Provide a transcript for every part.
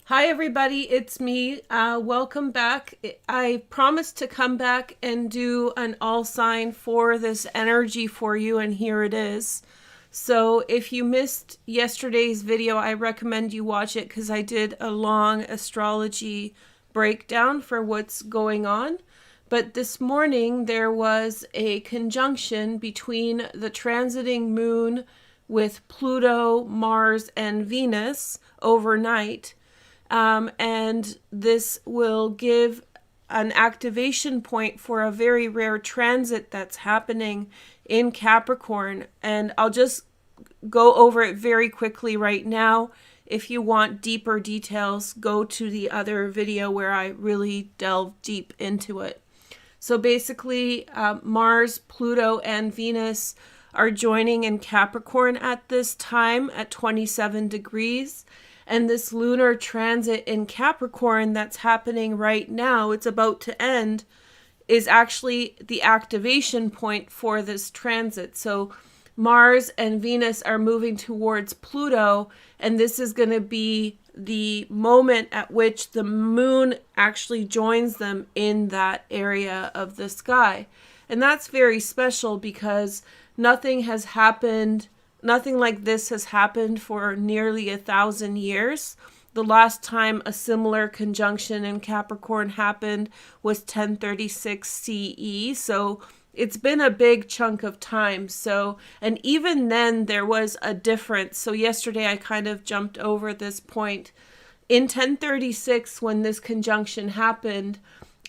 Hi everybody, it's me. Welcome back. I promised to come back and do an all sign for this energy for you, and here it is. So if you missed yesterday's video, I recommend you watch it because I did a long astrology breakdown for what's going on. But this morning there was a conjunction between the transiting moon with Pluto, Mars, and Venus overnight. And this will give an activation point for a very rare transit that's happening in Capricorn. And I'll just go over it very quickly right now. If you want deeper details, go to the other video where I really delve deep into it. So basically, Mars, Pluto, and Venus are joining in Capricorn at this time at 27 degrees. And this lunar transit in Capricorn that's happening right now, it's about to end, is actually the activation point for this transit. So Mars and Venus are moving towards Pluto, and this is going to be the moment at which the moon actually joins them in that area of the sky. And that's very special because nothing like this has happened for nearly 1,000 years. The last time a similar conjunction in Capricorn happened was 1036 CE. So it's been a big chunk of time. And even then there was a difference. So yesterday I kind of jumped over this point. In 1036, when this conjunction happened,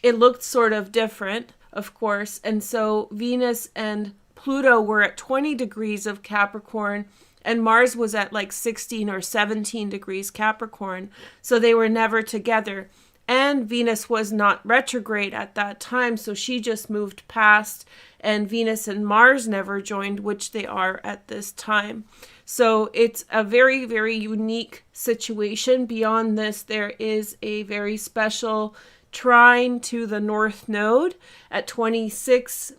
it looked sort of different, of course. And so Venus and Pluto were at 20 degrees of Capricorn, and Mars was at like 16 or 17 degrees Capricorn. So they were never together. And Venus was not retrograde at that time, so she just moved past, and Venus and Mars never joined, which they are at this time. So it's a very, very unique situation. Beyond this, there is a very special trine to the North Node at 26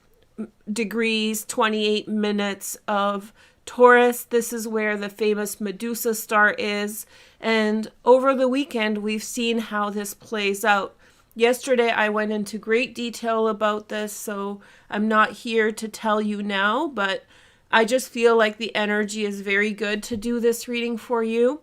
degrees 28 minutes of Taurus. This is where the famous Medusa star is, and over the weekend we've seen how this plays out. Yesterday I went into great detail about this, so I'm not here to tell you now, but I just feel like the energy is very good to do this reading for you,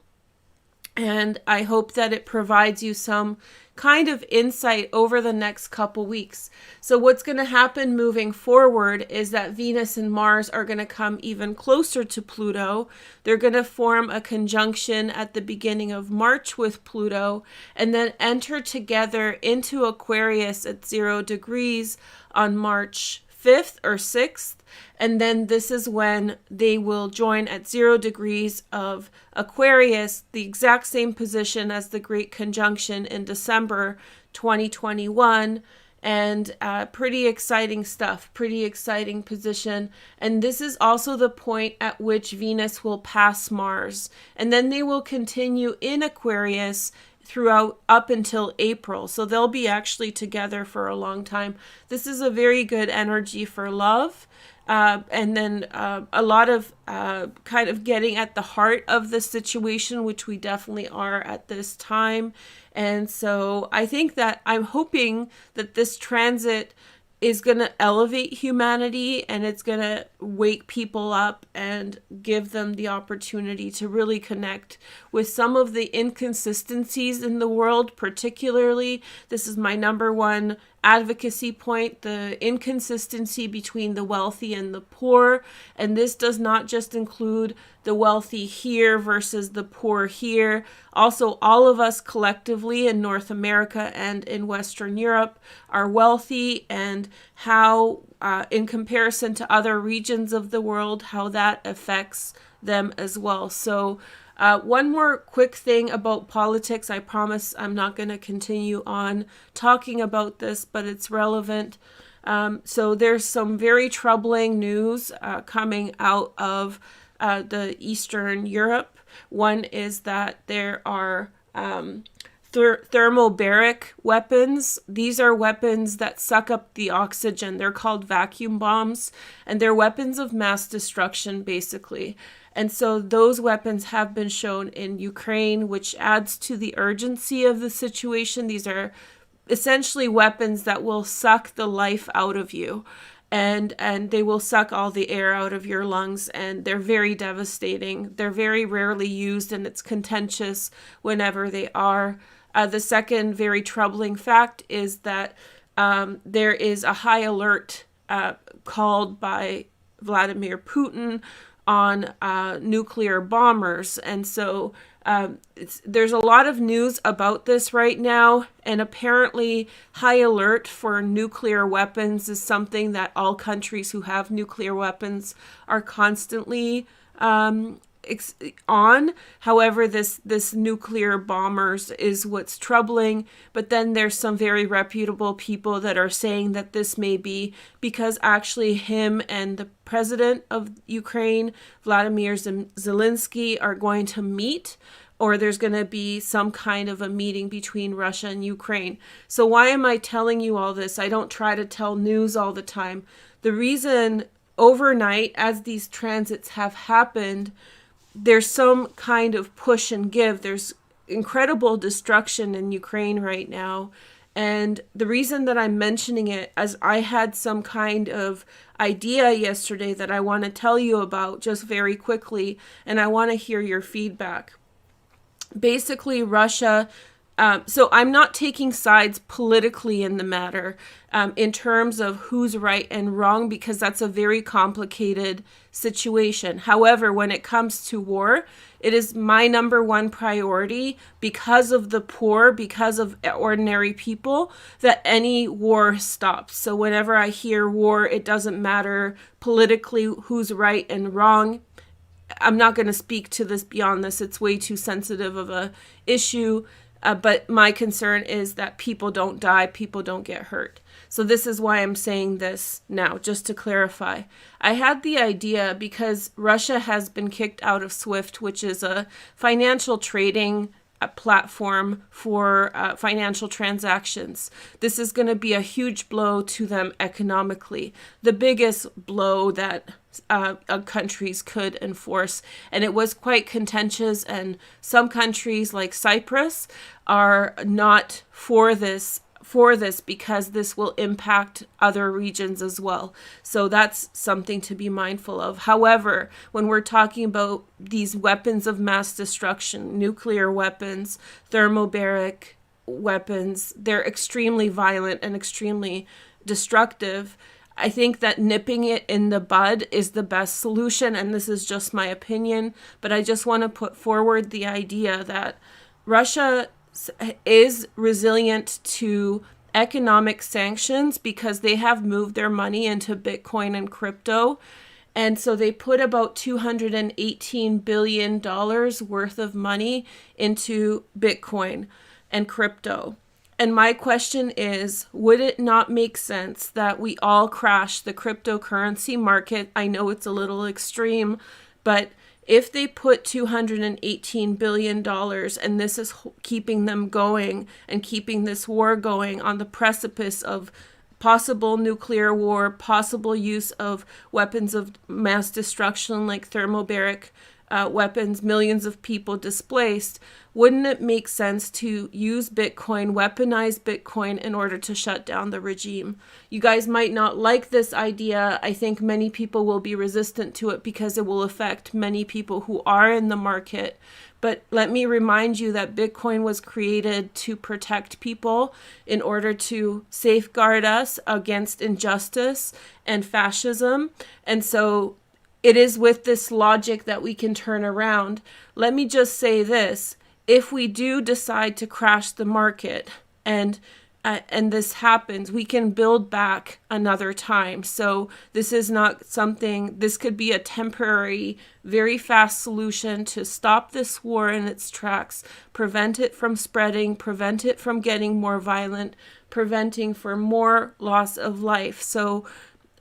and I hope that it provides you some kind of insight over the next couple weeks. So what's going to happen moving forward is that Venus and Mars are going to come even closer to Pluto. They're going to form a conjunction at the beginning of March with Pluto, and then enter together into Aquarius at 0 degrees on March 5th or 6th. And then this is when they will join at 0 degrees of Aquarius, the exact same position as the Great Conjunction in December 2021. And pretty exciting stuff, pretty exciting position. And this is also the point at which Venus will pass Mars. And then they will continue in Aquarius throughout up until April. So they'll be actually together for a long time. This is a very good energy for love. And then a lot of kind of getting at the heart of the situation, which we definitely are at this time. And so I think that I'm hoping that this transit is going to elevate humanity, and it's going to wake people up and give them the opportunity to really connect with some of the inconsistencies in the world. Particularly, this is my number one advocacy point, the inconsistency between the wealthy and the poor. And this does not just include the wealthy here versus the poor here. Also, all of us collectively in North America and in Western Europe are wealthy, and how in comparison to other regions of the world, how that affects them as well. So one more quick thing about politics. I promise I'm not going to continue on talking about this, but it's relevant. So there's some very troubling news coming out of the Eastern Europe. One is that there are thermobaric weapons. These are weapons that suck up the oxygen. They're called vacuum bombs, and they're weapons of mass destruction, basically. And so those weapons have been shown in Ukraine, which adds to the urgency of the situation. These are essentially weapons that will suck the life out of you, and they will suck all the air out of your lungs, and they're very devastating. They're very rarely used, and it's contentious whenever they are. The second very troubling fact is that there is a high alert called by Vladimir Putin on nuclear bombers. And so there's a lot of news about this right now. And apparently high alert for nuclear weapons is something that all countries who have nuclear weapons are constantly on. However, this nuclear bombers is what's troubling. But then there's some very reputable people that are saying that this may be because actually him and the president of Ukraine, Vladimir Zelensky, are going to meet, or there's going to be some kind of a meeting between Russia and Ukraine. So why am I telling you all this? I don't try to tell news all the time. The reason overnight, as these transits have happened, there's some kind of push and give. There's incredible destruction in Ukraine right now. And the reason that I'm mentioning it, as I had some kind of idea yesterday that I want to tell you about just very quickly, and I want to hear your feedback. Basically, Russia, so I'm not taking sides politically in the matter in terms of who's right and wrong, because that's a very complicated situation. However, when it comes to war, it is my number one priority, because of the poor, because of ordinary people, that any war stops. So whenever I hear war, it doesn't matter politically who's right and wrong. I'm not going to speak to this beyond this. It's way too sensitive of a issue. But my concern is that people don't die, people don't get hurt. So this is why I'm saying this now, just to clarify. I had the idea because Russia has been kicked out of SWIFT, which is a financial trading platform for financial transactions. This is going to be a huge blow to them economically, the biggest blow that countries could enforce. And it was quite contentious, and some countries like Cyprus are not for this because this will impact other regions as well. So that's something to be mindful of. However, when we're talking about these weapons of mass destruction, nuclear weapons, thermobaric weapons, they're extremely violent and extremely destructive. I think that nipping it in the bud is the best solution, and this is just my opinion, but I just want to put forward the idea that Russia is resilient to economic sanctions because they have moved their money into Bitcoin and crypto. And so they put about $218 billion worth of money into Bitcoin and crypto. And my question is, would it not make sense that we all crash the cryptocurrency market? I know it's a little extreme, but if they put $218 billion and this is keeping them going and keeping this war going on the precipice of possible nuclear war, possible use of weapons of mass destruction like thermobaric weapons, millions of people displaced, wouldn't it make sense to use Bitcoin, weaponize Bitcoin in order to shut down the regime? You guys might not like this idea. I think many people will be resistant to it because it will affect many people who are in the market. But let me remind you that Bitcoin was created to protect people in order to safeguard us against injustice and fascism. And so it is with this logic that we can turn around. Let me just say this. If we do decide to crash the market and this happens, we can build back another time. So this is not something, this could be a temporary, very fast solution to stop this war in its tracks, prevent it from spreading, prevent it from getting more violent, preventing for more loss of life. So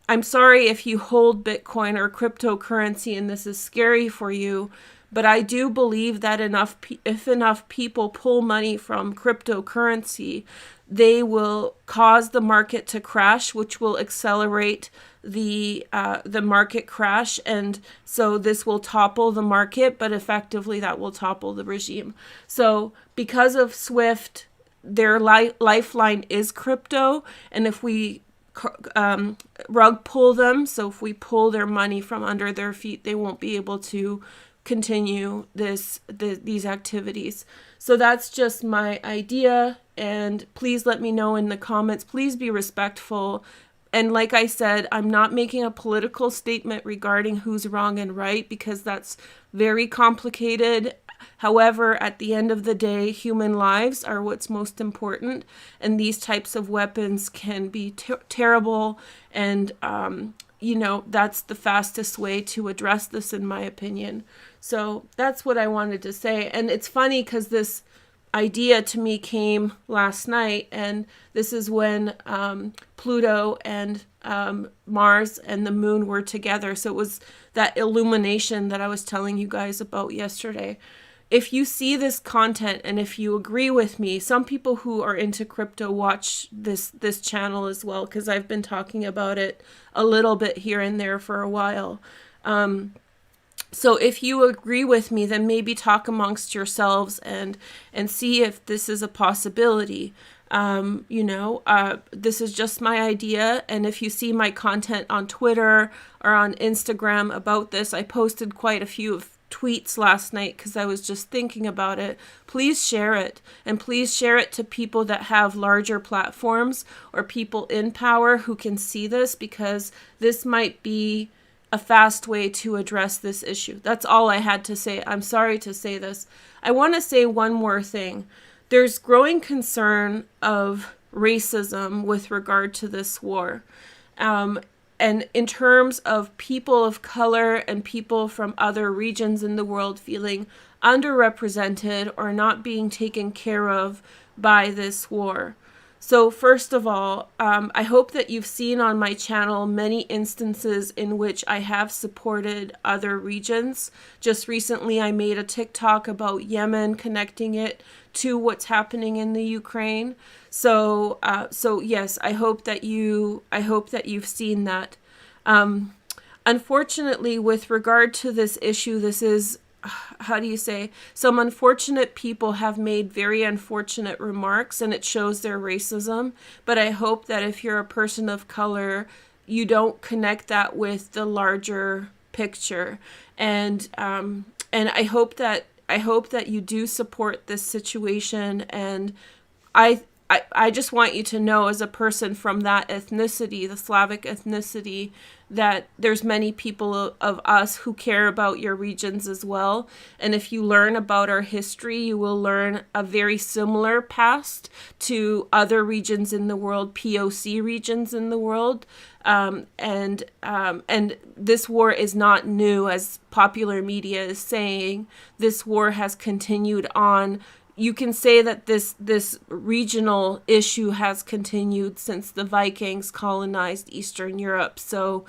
I'm sorry if you hold Bitcoin or cryptocurrency and this is scary for you, but I do believe that if enough people pull money from cryptocurrency, they will cause the market to crash, which will accelerate the market crash, and so this will topple the market, but effectively that will topple the regime. So because of SWIFT, their lifeline is crypto, and if we rug pull them, so if we pull their money from under their feet, they won't be able to continue these activities. So that's just my idea, and please let me know in the comments. Please be respectful. And like I said, I'm not making a political statement regarding who's wrong and right, because that's very complicated. However, at the end of the day, human lives are what's most important, and these types of weapons can be terrible, and that's the fastest way to address this, in my opinion. So that's what I wanted to say. And it's funny because this idea to me came last night, and this is when Pluto and Mars and the moon were together. So it was that illumination that I was telling you guys about yesterday. If you see this content and if you agree with me, some people who are into crypto watch this channel as well, because I've been talking about it a little bit here and there for a while. So if you agree with me, then maybe talk amongst yourselves and see if this is a possibility. This is just my idea. And if you see my content on Twitter or on Instagram about this, I posted quite a few tweets last night because I was just thinking about it. Please share it, and please share it to people that have larger platforms or people in power who can see this, because this might be a fast way to address this issue. That's all I had to say. I'm sorry to say this. I want to say one more thing. There's growing concern of racism with regard to this war. And in terms of people of color and people from other regions in the world feeling underrepresented or not being taken care of by this war. So first of all, I hope that you've seen on my channel many instances in which I have supported other regions. Just recently, I made a TikTok about Yemen, connecting it to what's happening in the Ukraine. So yes, I hope that you've seen that. Unfortunately, with regard to this issue, this is, how do you say, some unfortunate people have made very unfortunate remarks, and it shows their racism. But I hope that if you're a person of color, you don't connect that with the larger picture. And I hope that you do support this situation. And I just want you to know, as a person from that ethnicity, the Slavic ethnicity, that there's many people of us who care about your regions as well. And if you learn about our history, you will learn a very similar past to other regions in the world, POC regions in the world. And this war is not new, as popular media is saying. This war has continued on. You can say that this regional issue has continued since the Vikings colonized Eastern Europe. So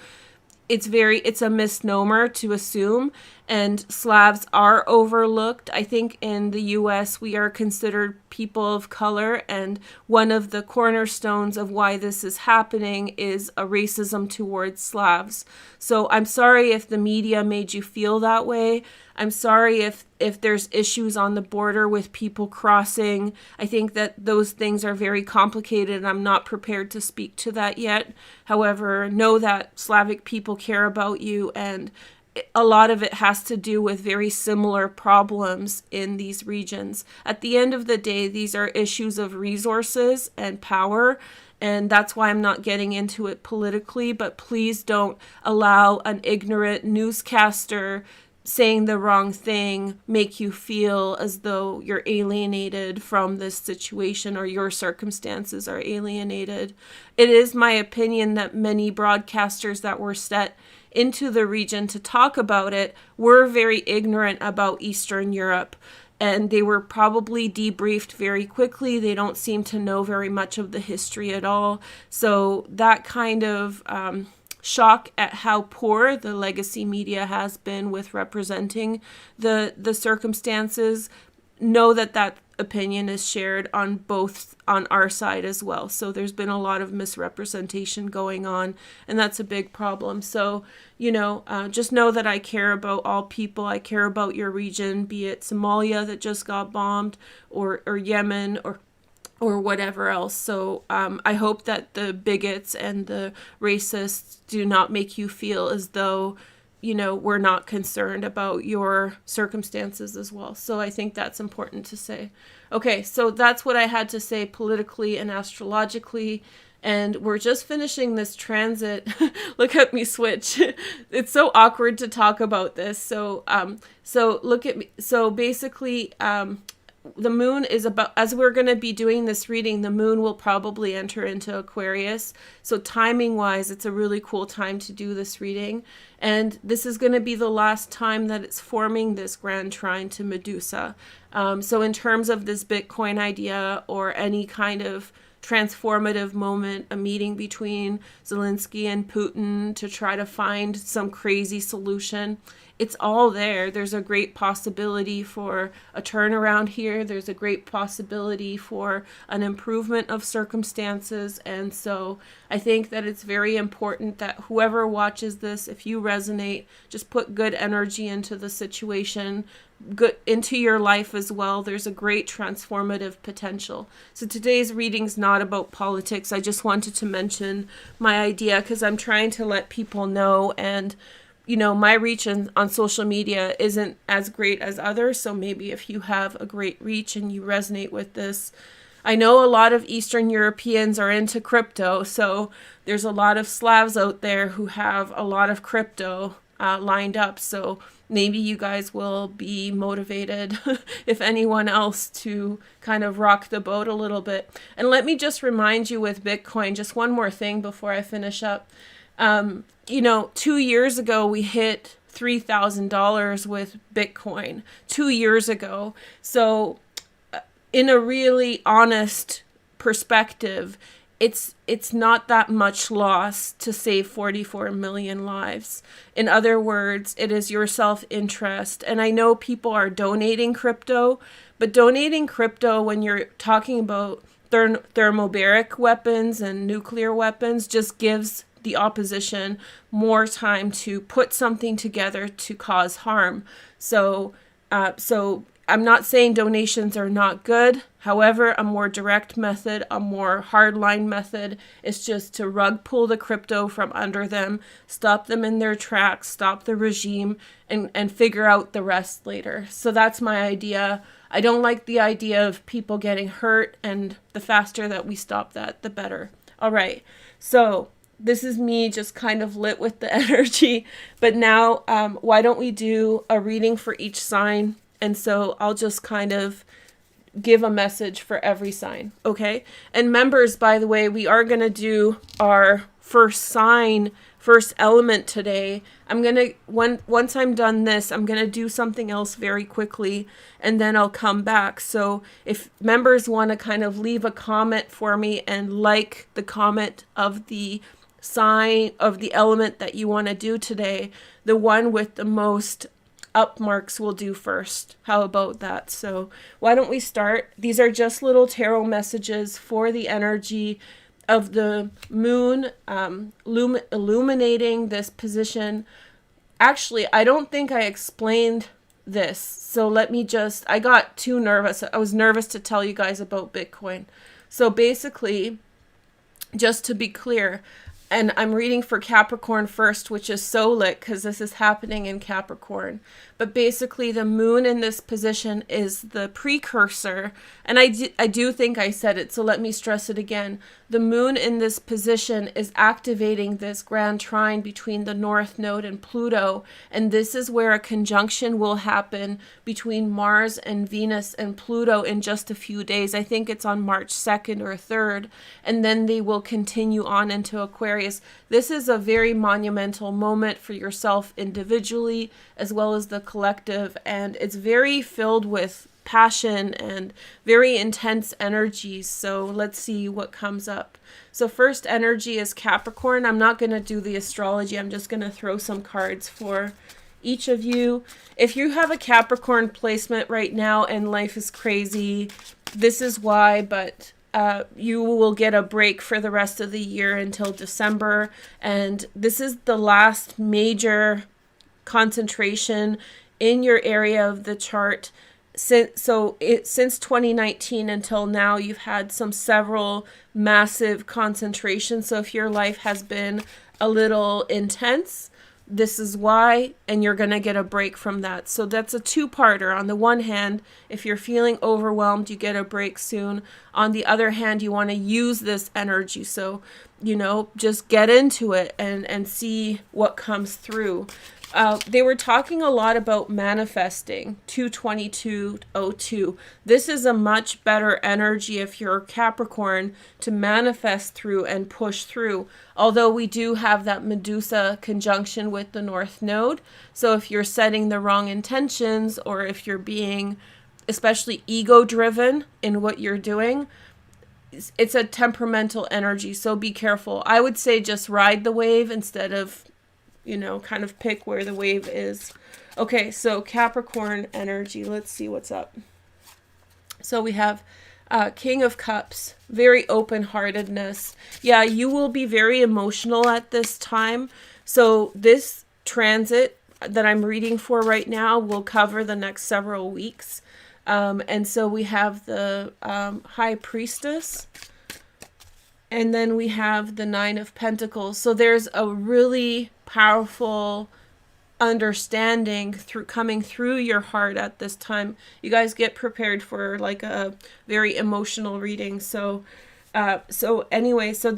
it's a misnomer to assume, and Slavs are overlooked. I think in the US we are considered people of color, and one of the cornerstones of why this is happening is a racism towards Slavs. So I'm sorry if the media made you feel that way. I'm sorry if there's issues on the border with people crossing. I think that those things are very complicated, and I'm not prepared to speak to that yet. However, know that Slavic people care about you, and a lot of it has to do with very similar problems in these regions. At the end of the day, these are issues of resources and power, and that's why I'm not getting into it politically. But please don't allow an ignorant newscaster saying the wrong thing make you feel as though you're alienated from this situation, or your circumstances are alienated. It is my opinion that many broadcasters that were set into the region to talk about it were very ignorant about Eastern Europe, and they were probably debriefed very quickly. They don't seem to know very much of the history at all. So that kind of shock at how poor the legacy media has been with representing the circumstances, know that opinion is shared on our side as well. So there's been a lot of misrepresentation going on, and that's a big problem. So, just know that I care about all people. I care about your region, be it Somalia that just got bombed, or Yemen, or whatever else. So I hope that the bigots and the racists do not make you feel as though, we're not concerned about your circumstances as well. So I think that's important to say. Okay, so that's what I had to say politically and astrologically. And we're just finishing this transit. Look at me switch. It's so awkward to talk about this. So look at me. So basically, the moon is about, as we're going to be doing this reading, the moon will probably enter into Aquarius. So timing wise, it's a really cool time to do this reading. And this is going to be the last time that it's forming this grand trine to Medusa. So in terms of this Bitcoin idea or any kind of transformative moment, a meeting between Zelensky and Putin to try to find some crazy solution, it's all there. There's a great possibility for a turnaround here. There's a great possibility for an improvement of circumstances. And so I think that it's very important that whoever watches this, if you resonate, just put good energy into the situation, good into your life as well. There's a great transformative potential. So today's reading's not about politics. I just wanted to mention my idea because I'm trying to let people know, and my reach on social media isn't as great as others. So maybe if you have a great reach and you resonate with this, I know a lot of Eastern Europeans are into crypto. So there's a lot of Slavs out there who have a lot of crypto lined up. So maybe you guys will be motivated, if anyone else, to kind of rock the boat a little bit. And let me just remind you with Bitcoin, just one more thing before I finish up. 2 years ago, we hit $3,000 with Bitcoin 2 years ago. So in a really honest perspective, it's not that much loss to save 44 million lives. In other words, it is your self-interest. And I know people are donating crypto, but donating crypto when you're talking about thermobaric weapons and nuclear weapons just gives the opposition more time to put something together to cause harm. So I'm not saying donations are not good. However, a more direct method, a more hardline method is just to rug pull the crypto from under them, stop them in their tracks, stop the regime, and figure out the rest later. So that's my idea. I don't like the idea of people getting hurt, and the faster that we stop that, the better. All right. So this is me just kind of lit with the energy. But now, why don't we do a reading for each sign? And so I'll just kind of give a message for every sign, okay? And members, by the way, we are going to do our first sign, first element today. I'm going to, once I'm done this, I'm going to do something else very quickly, and then I'll come back. So if members want to kind of leave a comment for me and like the comment of the sign of the element that you want to do today, the one with the most up marks will do first. How about that? So why don't we start? These are just little tarot messages for the energy of the moon illuminating this position. Actually, I don't think I explained this. So let me just, I got too nervous. I was nervous to tell you guys about Bitcoin. So basically, just to be clear, and I'm reading for Capricorn first, which is so lit because this is happening in Capricorn. But basically, the moon in this position is the precursor. And I do think I said it, so let me stress it again. The moon in this position is activating this grand trine between the North Node and Pluto. And this is where a conjunction will happen between Mars and Venus and Pluto in just a few days. I think it's on March 2nd or 3rd. And then they will continue on into Aquarius. This is a very monumental moment for yourself individually, as well as the collective. And it's very filled with passion and very intense energies. So let's see what comes up. So first energy is Capricorn. I'm not going to do the astrology. I'm just going to throw some cards for each of you. If you have a Capricorn placement right now and life is crazy, this is why, but you will get a break for the rest of the year until December. And this is the last major concentration in your area of the chart. Since 2019 until now, you've had several massive concentrations. So if your life has been a little intense, this is why, and you're going to get a break from that. So that's a two-parter. On the one hand, if you're feeling overwhelmed, you get a break soon. On the other hand, you want to use this energy. So, just get into it and see what comes through. They were talking a lot about manifesting 22202. This is a much better energy if you're Capricorn to manifest through and push through. Although we do have that Medusa conjunction with the North Node. So if you're setting the wrong intentions, or if you're being especially ego-driven in what you're doing, it's a temperamental energy. So be careful. I would say just ride the wave instead of kind of pick where the wave is. Okay, so Capricorn energy. Let's see what's up. So we have King of Cups, very open-heartedness. Yeah, you will be very emotional at this time. So this transit that I'm reading for right now will cover the next several weeks. And so we have the High Priestess. And then we have the Nine of Pentacles. So there's a really powerful understanding coming through your heart at this time. You guys get prepared for like a very emotional reading. So anyway, so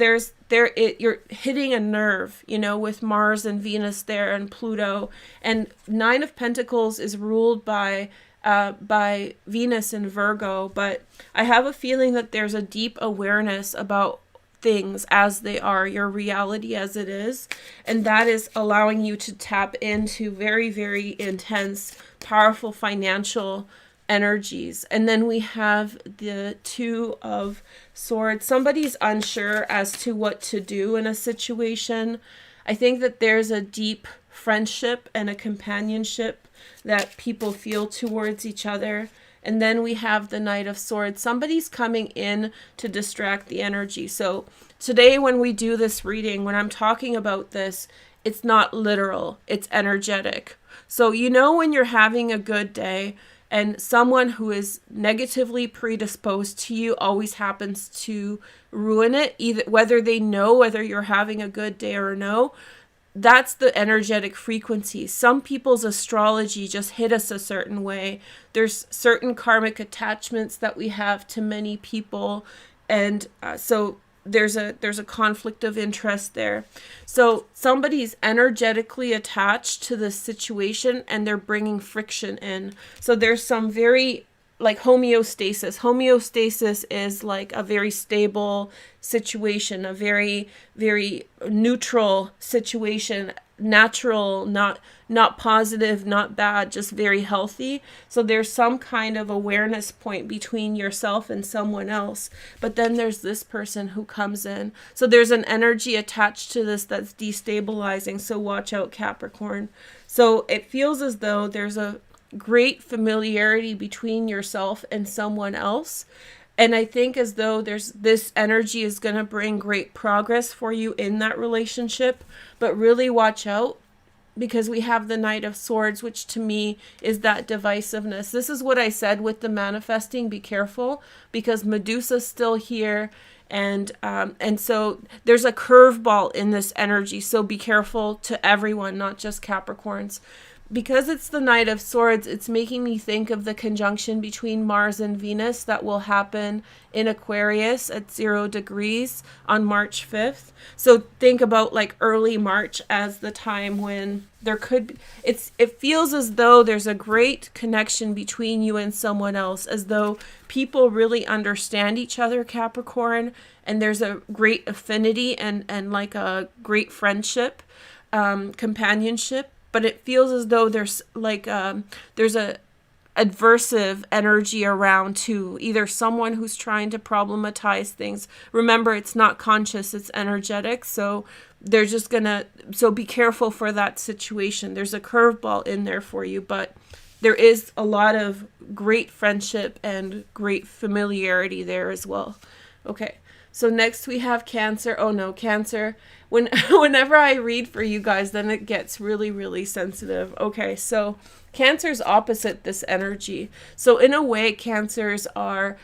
you're hitting a nerve, with Mars and Venus there and Pluto. And Nine of Pentacles is ruled by Venus in Virgo, but I have a feeling that there's a deep awareness about things as they are, your reality as it is, and that is allowing you to tap into very, very intense, powerful financial energies. And then we have the Two of Swords. Somebody's unsure as to what to do in a situation. I think that there's a deep friendship and a companionship that people feel towards each other. And then we have the Knight of Swords. Somebody's coming in to distract the energy. So today when we do this reading, when I'm talking about this, it's not literal, it's energetic. So when you're having a good day and someone who is negatively predisposed to you always happens to ruin it, either whether they know whether you're having a good day or no. That's the energetic frequency. Some people's astrology just hit us a certain way. There's certain karmic attachments that we have to many people. And so there's a conflict of interest there. So somebody's energetically attached to the situation and they're bringing friction in. So there's some very like homeostasis. Homeostasis is like a very stable situation, a very, very neutral situation, natural, not positive, not bad, just very healthy. So there's some kind of awareness point between yourself and someone else. But then there's this person who comes in. So there's an energy attached to this that's destabilizing. So watch out, Capricorn. So it feels as though there's a great familiarity between yourself and someone else. And I think as though this energy is going to bring great progress for you in that relationship. But really watch out, because we have the Knight of Swords, which to me is that divisiveness. This is what I said with the manifesting. Be careful, because Medusa's still here. And so there's a curveball in this energy. So be careful to everyone, not just Capricorns. Because it's the Knight of Swords, it's making me think of the conjunction between Mars and Venus that will happen in Aquarius at 0 degrees on March 5th. So think about like early March as the time when there could be, it feels as though there's a great connection between you and someone else, as though people really understand each other, Capricorn, and there's a great affinity and like a great friendship, companionship. But it feels as though there's like there's a adversive energy around too. Either someone who's trying to problematize things. Remember, it's not conscious, it's energetic. So they're just gonna, so be careful for that situation. There's a curveball in there for you, but there is a lot of great friendship and great familiarity there as well. Okay, so next we have Cancer. Oh no, Cancer. Whenever I read for you guys, then it gets really, really sensitive. Okay, so Cancer's opposite this energy. So in a way, Cancers are,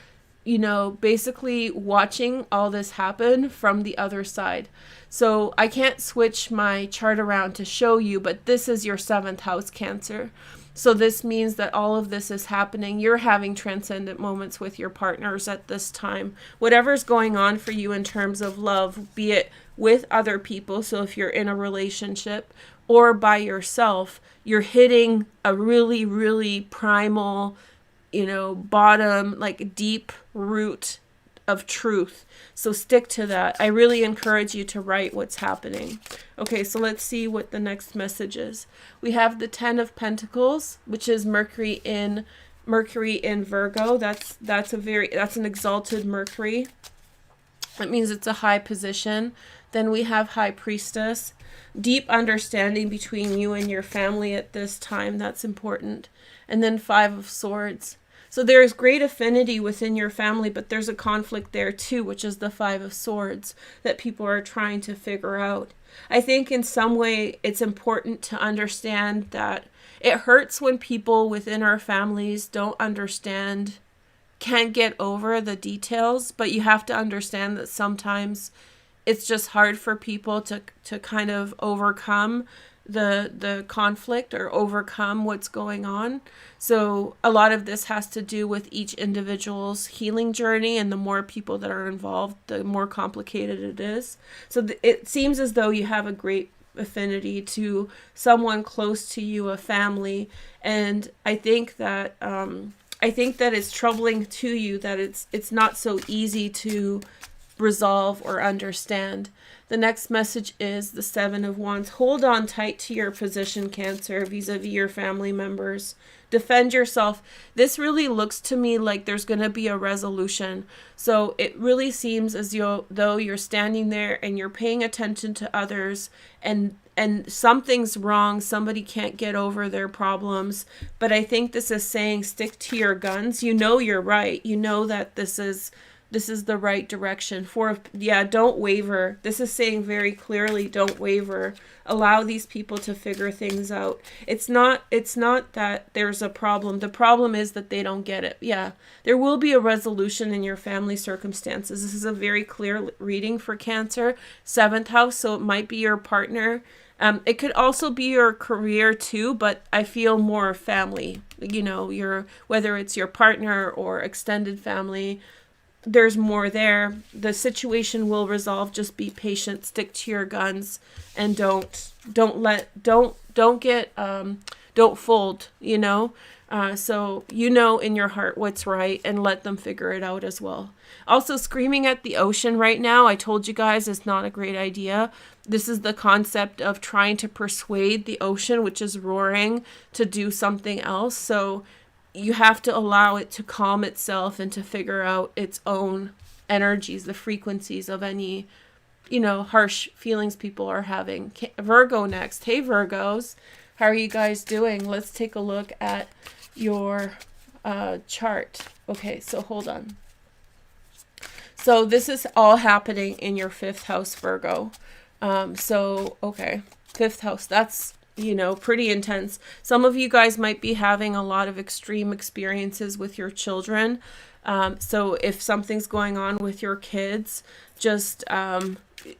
you know, basically watching all this happen from the other side. So I can't switch my chart around to show you, but this is your 7th house, Cancer. So this means that all of this is happening. You're having transcendent moments with your partners at this time. Whatever's going on for you in terms of love, be it with other people, so if you're in a relationship, or by yourself, you're hitting a really, really primal, you know, bottom, like deep root of truth. So stick to that. I really encourage you to write what's happening. Okay, so let's see what the next message is. We have the 10 of Pentacles, which is Mercury in Virgo. That's an exalted Mercury. That means it's a high position. Then we have High Priestess. Deep understanding between you and your family at this time. That's important. And then 5 of Swords. So there is great affinity within your family, but there's a conflict there too, which is the 5 of Swords that people are trying to figure out. I think in some way it's important to understand that it hurts when people within our families don't understand, can't get over the details, but you have to understand that sometimes it's just hard for people to kind of overcome the conflict or overcome what's going on. So a lot of this has to do with each individual's healing journey, and the more people that are involved, the more complicated it is. So it seems as though you have a great affinity to someone close to you, a family, and I think that it's troubling to you that it's not so easy to resolve or understand. The next message is the 7 of Wands. Hold on tight to your position, Cancer, vis-a-vis your family members. Defend yourself. This really looks to me like there's going to be a resolution. So it really seems as though you're standing there and you're paying attention to others, and something's wrong. Somebody can't get over their problems. But I think this is saying stick to your guns. You know you're right. You know that this is the right direction. Don't waver. This is saying very clearly, don't waver. Allow these people to figure things out. It's not that there's a problem. The problem is that they don't get it. Yeah, there will be a resolution in your family circumstances. This is a very clear reading for Cancer. 7th house, so it might be your partner. It could also be your career too, but I feel more family. You know, whether it's your partner or extended family, there's more there. The situation will resolve. Just be patient, stick to your guns, and don't fold, you know. So you know in your heart what's right, and let them figure it out as well. Also, screaming at the ocean right now, I told you guys, is not a great idea. This is the concept of trying to persuade the ocean, which is roaring, to do something else. So you have to allow it to calm itself and to figure out its own energies, the frequencies of any, you know, harsh feelings people are having. Virgo next. Hey, Virgos. How are you guys doing? Let's take a look at your chart. Okay, so hold on. So this is all happening in your 5th house, Virgo. Okay, 5th house. That's, you know, pretty intense. Some of you guys might be having a lot of extreme experiences with your children. So if something's going on with your kids, just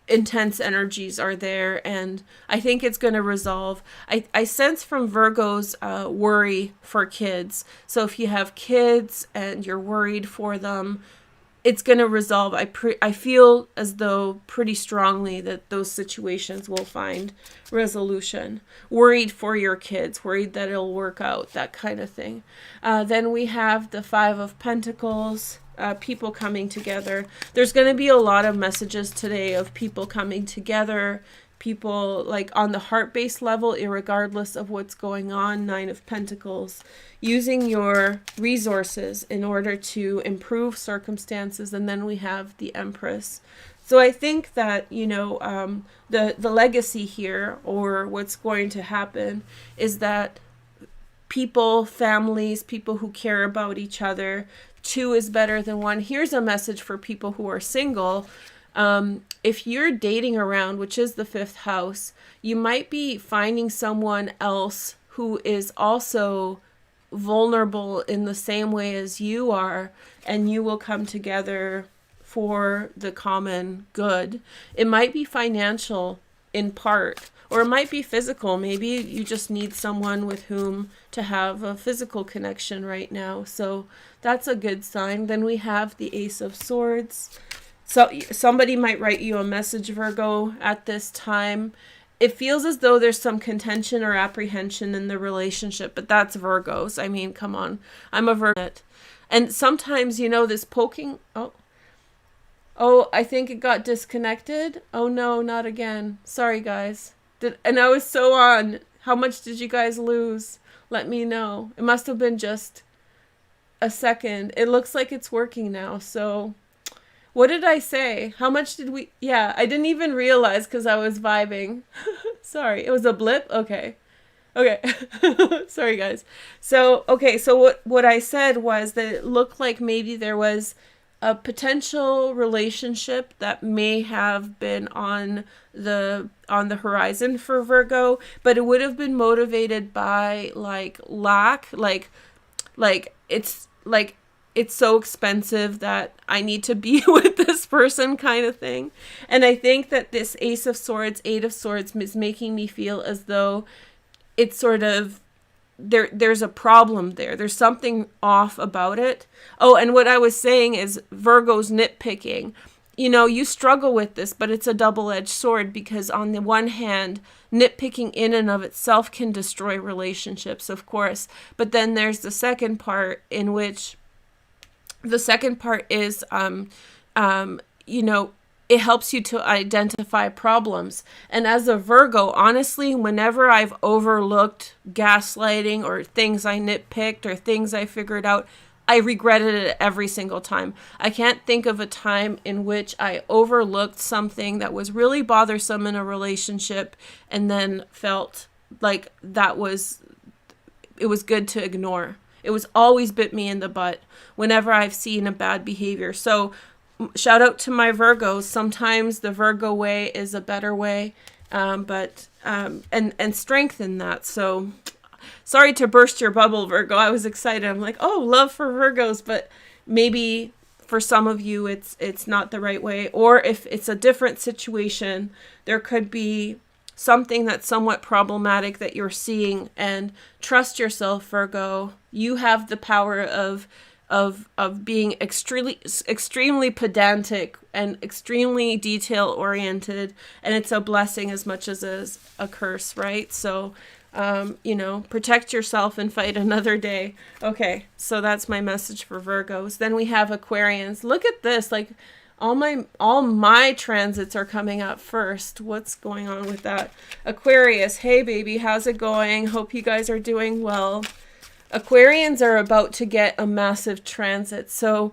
intense energies are there, and I think it's going to resolve. I sense from Virgo's worry for kids. So if you have kids and you're worried for them, it's going to resolve. I feel as though pretty strongly that those situations will find resolution. Worried for your kids, worried that it'll work out, that kind of thing. Then we have the 5 of Pentacles, people coming together. There's going to be a lot of messages today of people coming together, people like on the heart-based level, irregardless of what's going on. 9 of Pentacles, using your resources in order to improve circumstances. And then we have the Empress. So I think that, you know, the legacy here, or what's going to happen, is that people, families, people who care about each other, 2 is better than 1. Here's a message for people who are single. If you're dating around, which is the 5th house, you might be finding someone else who is also vulnerable in the same way as you are, and you will come together for the common good. It might be financial in part, or it might be physical. Maybe you just need someone with whom to have a physical connection right now. So that's a good sign. Then we have the Ace of Swords. So somebody might write you a message, Virgo, at this time. It feels as though there's some contention or apprehension in the relationship, but that's Virgos. I mean, come on. I'm a Virgo. And sometimes, you know, this poking... Oh, I think it got disconnected. Oh no, not again. Sorry, guys. And I was so on. How much did you guys lose? Let me know. It must have been just a second. It looks like it's working now. So what did I say? How much did we... Yeah, I didn't even realize because I was vibing. Sorry, it was a blip? Okay. Sorry, guys. So, okay, so what I said was that it looked like maybe there was a potential relationship that may have been on the horizon for Virgo, but it would have been motivated by like lack, like it's so expensive that I need to be with this person kind of thing. And I think that this Ace of Swords, 8 of Swords is making me feel as though it's sort of there's a problem there. There's something off about it. Oh, and what I was saying is Virgo's nitpicking. You know, you struggle with this, but it's a double-edged sword, because on the one hand, nitpicking in and of itself can destroy relationships, of course. But then there's the second part, in which the second part is, you know, it helps you to identify problems. And as a Virgo, honestly, whenever I've overlooked gaslighting or things I nitpicked or things I figured out, I regretted it every single time. I can't think of a time in which I overlooked something that was really bothersome in a relationship and then felt like it was good to ignore. It was always bit me in the butt whenever I've seen a bad behavior. So shout out to my Virgos. Sometimes the Virgo way is a better way, but strengthen that. So sorry to burst your bubble, Virgo. I was excited. I'm like, oh, love for Virgos, but maybe for some of you it's not the right way. Or if it's a different situation, there could be something that's somewhat problematic that you're seeing. And trust yourself, Virgo. You have the power of being extremely pedantic and extremely detail oriented, and it's a blessing as much as a curse, right? So you know, protect yourself and fight another day. Okay, so that's my message for Virgos. Then we have Aquarians. Look at this, like all my transits are coming up first. What's going on with that? Aquarius, hey baby, how's it going? Hope you guys are doing well. Aquarians are about to get a massive transit. So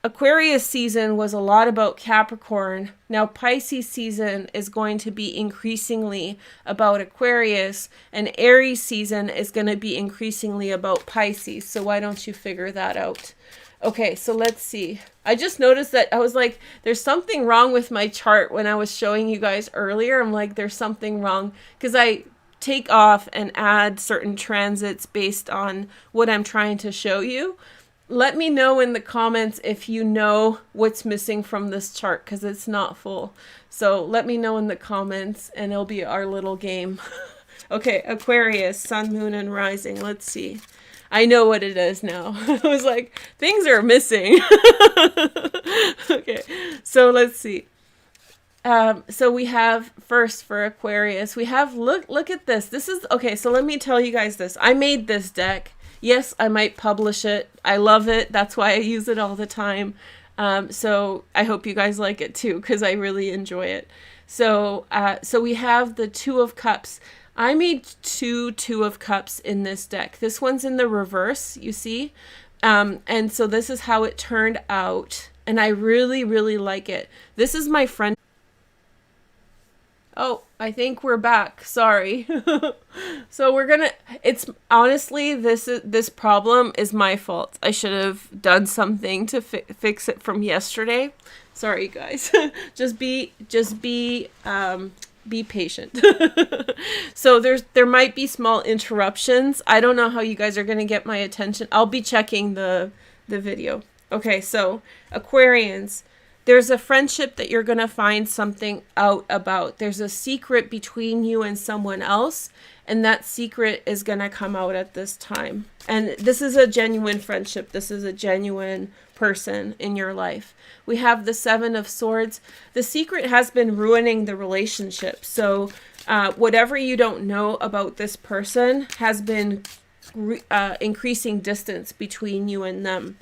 Aquarius season was a lot about Capricorn. Now Pisces season is going to be increasingly about Aquarius, and Aries season is going to be increasingly about Pisces. So why don't you figure that out? Okay, so let's see. I just noticed that I was like, there's something wrong with my chart when I was showing you guys earlier. I'm like, there's something wrong, because I take off and add certain transits based on what I'm trying to show you. Let me know in the comments if you know what's missing from this chart, because it's not full. So let me know in the comments and it'll be our little game. Okay, Aquarius, sun, moon, and rising. Let's see. I know what it is now. I was like, things are missing. Okay, so let's see. So we have first for Aquarius, we have, look at this. This is, okay, so let me tell you guys this. I made this deck. Yes, I might publish it. I love it. That's why I use it all the time. So I hope you guys like it too, because I really enjoy it. So so we have the Two of Cups. I made Two of Cups in this deck. This one's in the reverse, you see? And so this is how it turned out. And I really, really like it. This is my friend. Oh, I think we're back. Sorry. So we're gonna, it's honestly, this problem is my fault. I should have done something to fix it from yesterday. Sorry, guys. just be patient. So there might be small interruptions. I don't know how you guys are gonna get my attention. I'll be checking the video. Okay, so Aquarians, there's a friendship that you're going to find something out about. There's a secret between you and someone else, and that secret is going to come out at this time. And this is a genuine friendship. This is a genuine person in your life. We have the Seven of Swords. The secret has been ruining the relationship. So whatever you don't know about this person has been increasing distance between you and them.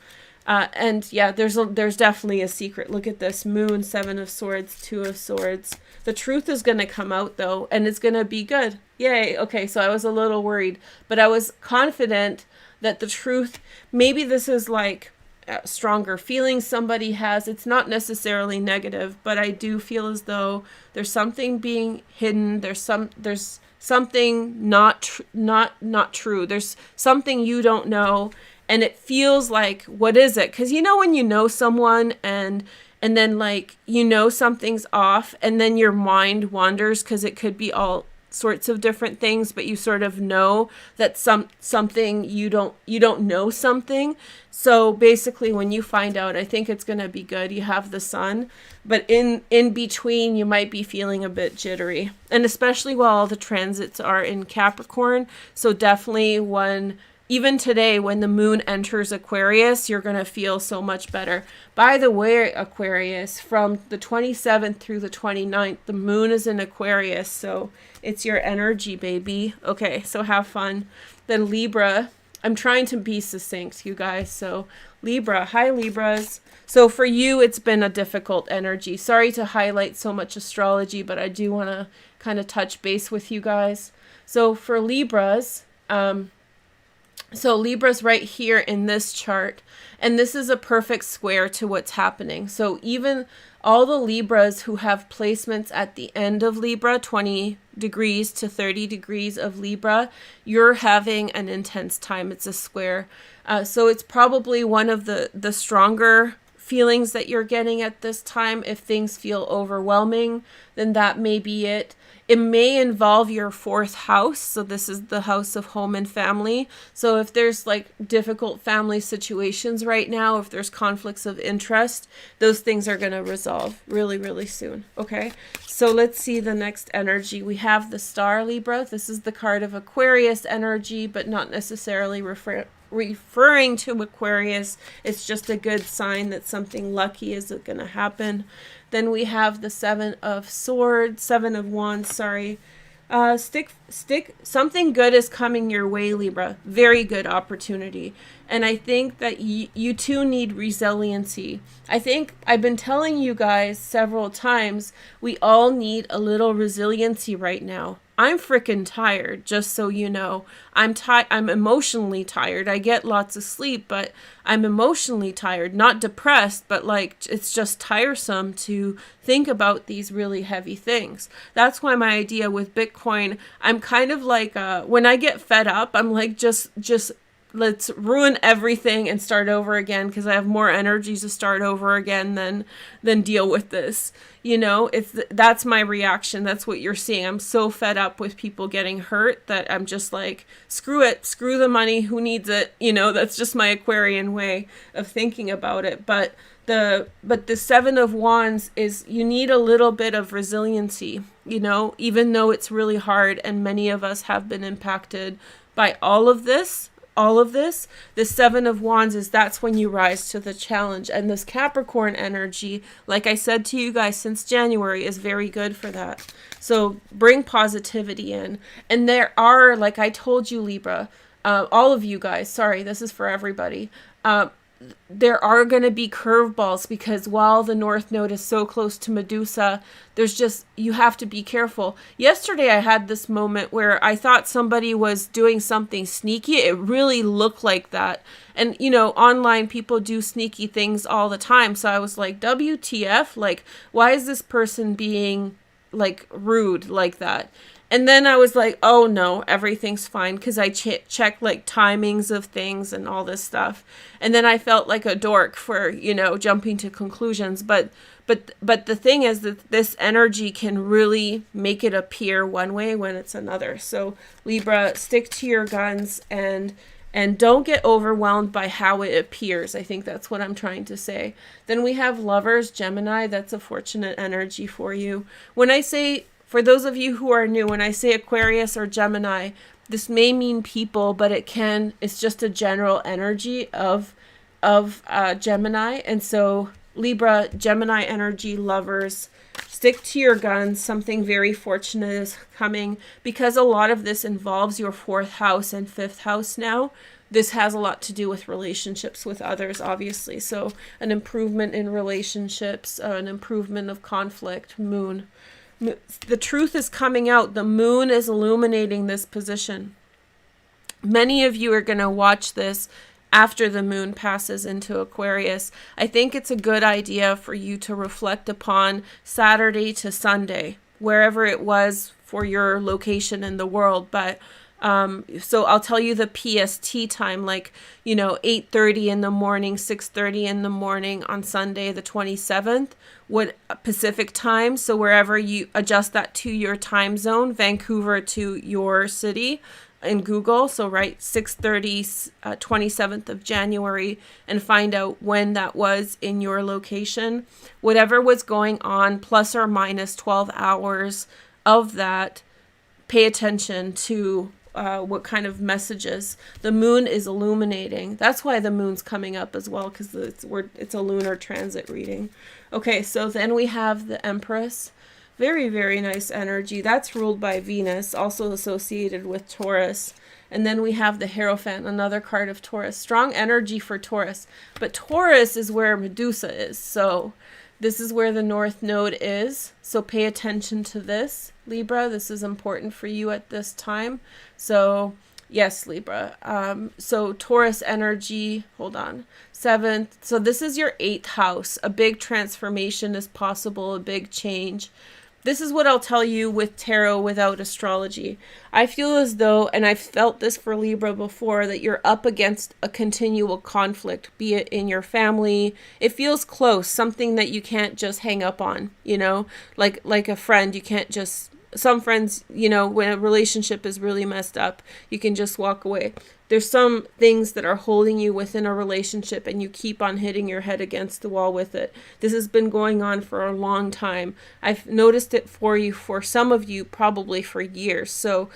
And yeah, there's definitely a secret. Look at this. Moon, Seven of Swords, Two of Swords. The truth is going to come out though, and it's going to be good. Yay. Okay, so I was a little worried, but I was confident that the truth, maybe this is like stronger feelings somebody has. It's not necessarily negative, but I do feel as though there's something being hidden. There's something not true. There's something you don't know. And it feels like, what is it? Because you know when you know someone and then like, you know something's off and then your mind wanders because it could be all sorts of different things, but you sort of know that something you don't know something. So basically when you find out, I think it's going to be good. You have the Sun, but in between you might be feeling a bit jittery, and especially while all the transits are in Capricorn. So definitely even today, when the moon enters Aquarius, you're going to feel so much better. By the way, Aquarius, from the 27th through the 29th, the moon is in Aquarius. So it's your energy, baby. Okay, so have fun. Then Libra. I'm trying to be succinct, you guys. So Libra. Hi, Libras. So for you, it's been a difficult energy. Sorry to highlight so much astrology, but I do want to kind of touch base with you guys. So for Libras, so Libra's right here in this chart, and this is a perfect square to what's happening. So even all the Libras who have placements at the end of Libra, 20 degrees to 30 degrees of Libra, you're having an intense time. It's a square. So it's probably one of the stronger feelings that you're getting at this time. If things feel overwhelming, then that may be it. It may involve your fourth house. So this is the house of home and family. So if there's like difficult family situations right now, if there's conflicts of interest, those things are going to resolve really, really soon. Okay. So let's see the next energy. We have the Star, Libra. This is the card of Aquarius energy, but not necessarily referring to Aquarius. It's just a good sign that something lucky is going to happen. Then we have the Seven of Wands, sorry. Something good is coming your way, Libra. Very good opportunity. And I think that you too need resiliency. I think I've been telling you guys several times, we all need a little resiliency right now. I'm freaking tired, just so you know. I'm emotionally tired. I get lots of sleep, but I'm emotionally tired. Not depressed, but like it's just tiresome to think about these really heavy things. That's why my idea with Bitcoin, I'm kind of like, when I get fed up, I'm like, just let's ruin everything and start over again, because I have more energy to start over again than deal with this. You know, that's my reaction. That's what you're seeing. I'm so fed up with people getting hurt that I'm just like, screw it, screw the money, who needs it? You know, that's just my Aquarian way of thinking about it. But the Seven of Wands is, you need a little bit of resiliency, you know, even though it's really hard, and many of us have been impacted by all of this, the Seven of Wands that's when you rise to the challenge. And this Capricorn energy, like I said to you guys since January, is very good for that. So bring positivity in. And there are, like I told you, Libra, all of you guys, sorry, this is for everybody. there are going to be curveballs, because while the North Node is so close to Medusa, you have to be careful. Yesterday I had this moment where I thought somebody was doing something sneaky. It really looked like that. And, online people do sneaky things all the time. So I was like, WTF? Like, why is this person being, like, rude like that? And then I was like, oh no, everything's fine, because I checked like timings of things and all this stuff. And then I felt like a dork for, jumping to conclusions. But the thing is that this energy can really make it appear one way when it's another. So Libra, stick to your guns and don't get overwhelmed by how it appears. I think that's what I'm trying to say. Then we have Lovers, Gemini. That's a fortunate energy for you. For those of you who are new, when I say Aquarius or Gemini, this may mean people, but it's just a general energy of Gemini. And so Libra, Gemini energy, Lovers, stick to your guns. Something very fortunate is coming, because a lot of this involves your 4th house and 5th house now. This has a lot to do with relationships with others, obviously. So an improvement in relationships, an improvement of conflict, moon. The truth is coming out. The moon is illuminating this position. Many of you are going to watch this after the moon passes into Aquarius. I think it's a good idea for you to reflect upon Saturday to Sunday, wherever it was for your location in the world. But so I'll tell you the PST time, like, 8:30 in the morning, 6:30 in the morning on Sunday, the 27th, Pacific time. So wherever you adjust that to your time zone, Vancouver to your city in Google. So write 6:30, 27th of January, and find out when that was in your location. Whatever was going on, plus or minus 12 hours of that, pay attention to what kind of messages the moon is illuminating. That's why the moon's coming up as well, because it's a lunar transit reading. Okay, so then we have the Empress. Very, very nice energy. That's ruled by Venus, also associated with Taurus. And then we have the Hierophant, another card of Taurus. Strong energy for Taurus. But Taurus is where Medusa is. So this is where the North Node is. So pay attention to this, Libra. This is important for you at this time. So yes, Libra. So Taurus energy, hold on, 7th. So this is your 8th house. A big transformation is possible, a big change. This is what I'll tell you with tarot without astrology. I feel as though, and I've felt this for Libra before, that you're up against a continual conflict, be it in your family. It feels close, something that you can't just hang up on, like a friend. You can't just, some friends, when a relationship is really messed up, you can just walk away. There's some things that are holding you within a relationship, and you keep on hitting your head against the wall with it. This has been going on for a long time. I've noticed it for some of you, probably for years. So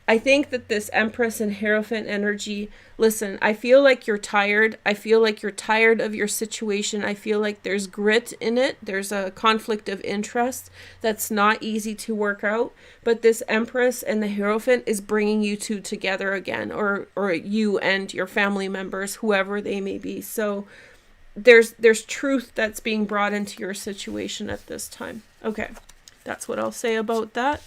I think that this Empress and Hierophant energy, listen, I feel like you're tired. I feel like you're tired of your situation. I feel like there's grit in it. There's a conflict of interest that's not easy to work out. But this Empress and the Hierophant is bringing you two together again, or you and your family members, whoever they may be. So there's truth that's being brought into your situation at this time. Okay, that's what I'll say about that.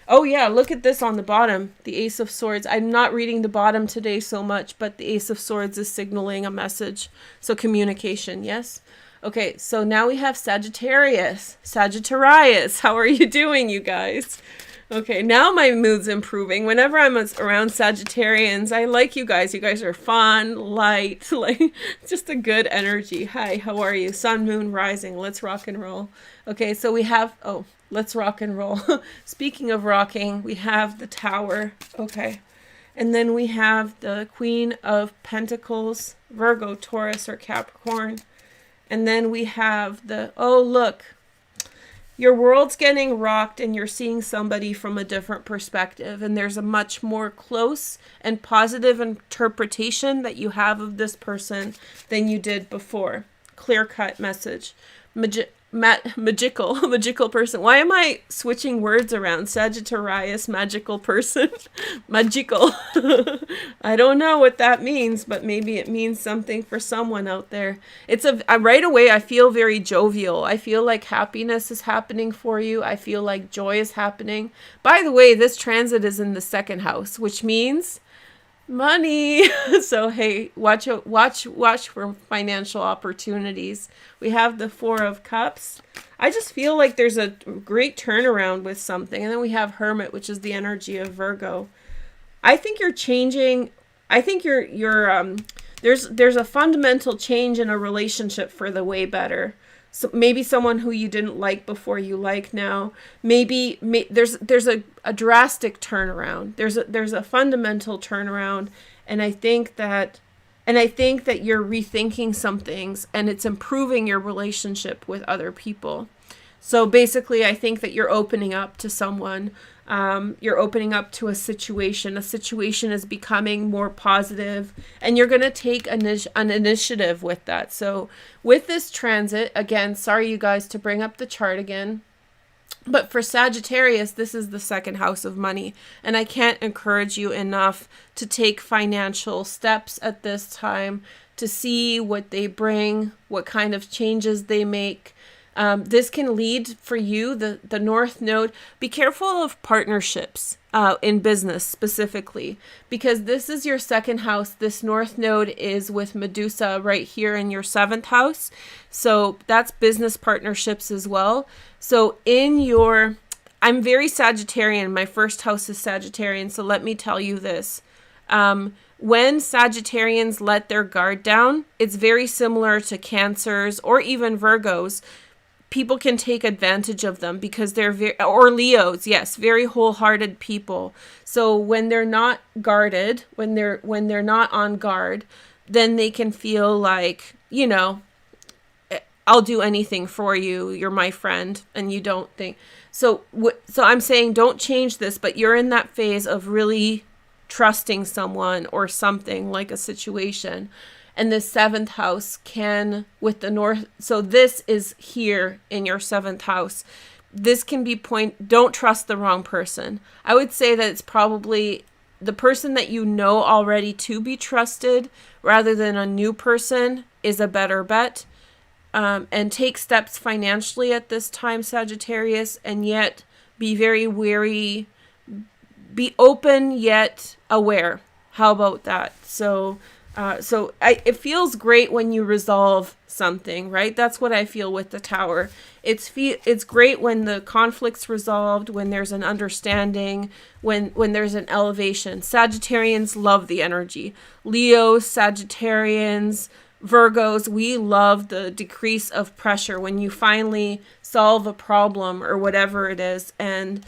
Oh yeah, look at this on the bottom, the Ace of Swords. I'm not reading the bottom today so much, but the Ace of Swords is signaling a message. So communication, yes? Okay, so now we have Sagittarius. How are you doing, you guys? Okay, now my mood's improving. Whenever I'm around Sagittarians, I like you guys. You guys are fun, light, like just a good energy. Hi, how are you? Sun, moon, rising. Let's rock and roll. Okay, so we have, let's rock and roll. Speaking of rocking, we have the Tower. Okay. And then we have the Queen of Pentacles, Virgo, Taurus, or Capricorn. And then we have look. Your world's getting rocked and you're seeing somebody from a different perspective. And there's a much more close and positive interpretation that you have of this person than you did before. Clear-cut message. magical person. Why am I switching words around? Sagittarius, magical person, magical. I don't know what that means, but maybe it means something for someone out there. Right away, I feel very jovial. I feel like happiness is happening for you. I feel like joy is happening. By the way, this transit is in the second house, which means money. So hey, watch for financial opportunities. We have the Four of Cups. I just feel like there's a great turnaround with something. And then we have Hermit, which is the energy of Virgo. I think you're changing. I think there's a fundamental change in a relationship for the way better. So maybe someone who you didn't like before you like now. Maybe there's a drastic turnaround. There's a fundamental turnaround, and I think that you're rethinking some things, and it's improving your relationship with other people. So basically, I think that you're opening up to someone. You're opening up to a situation. A situation is becoming more positive, and you're going to take an initiative with that. So with this transit, again, sorry you guys to bring up the chart again, but for Sagittarius, this is the second house of money, and I can't encourage you enough to take financial steps at this time to see what they bring, what kind of changes they make. This can lead for you, the North Node. Be careful of partnerships in business specifically, because this is your second house. This North Node is with Medusa right here in your seventh house. So that's business partnerships as well. So I'm very Sagittarian. My first house is Sagittarian. So let me tell you this. When Sagittarians let their guard down, it's very similar to Cancers or even Virgos. People can take advantage of them because or Leos, yes, very wholehearted people. So when they're not guarded, when they're not on guard, then they can feel like, I'll do anything for you. You're my friend, and you don't think. So I'm saying don't change this, but you're in that phase of really trusting someone or something, like a situation. And the seventh house can, with the North, so this is here in your seventh house. This can be don't trust the wrong person. I would say that it's probably the person that you know already to be trusted rather than a new person is a better bet. And take steps financially at this time, Sagittarius, and yet be very wary, be open yet aware. How about that? So it feels great when you resolve something, right? That's what I feel with the Tower. It's great when the conflict's resolved, when there's an understanding, when there's an elevation. Sagittarians love the energy. Leos, Sagittarians, Virgos, we love the decrease of pressure when you finally solve a problem or whatever it is, and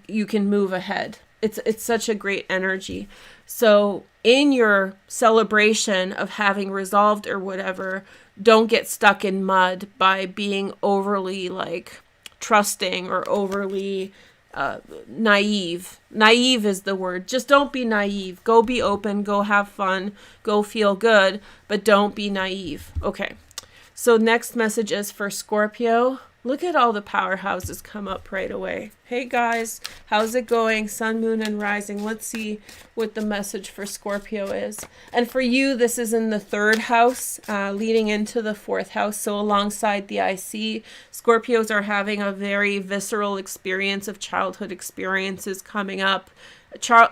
you can move ahead. It's such a great energy. So in your celebration of having resolved or whatever, don't get stuck in mud by being overly trusting or overly naive. Naive is the word. Just don't be naive. Go be open, go have fun, go feel good, but don't be naive. Okay. So next message is for Scorpio. Look at all the powerhouses come up right away. Hey guys, how's it going? Sun, moon, and rising. Let's see what the message for Scorpio is. And for you, this is in the third house, leading into the fourth house. So alongside the IC, Scorpios are having a very visceral experience of childhood experiences coming up.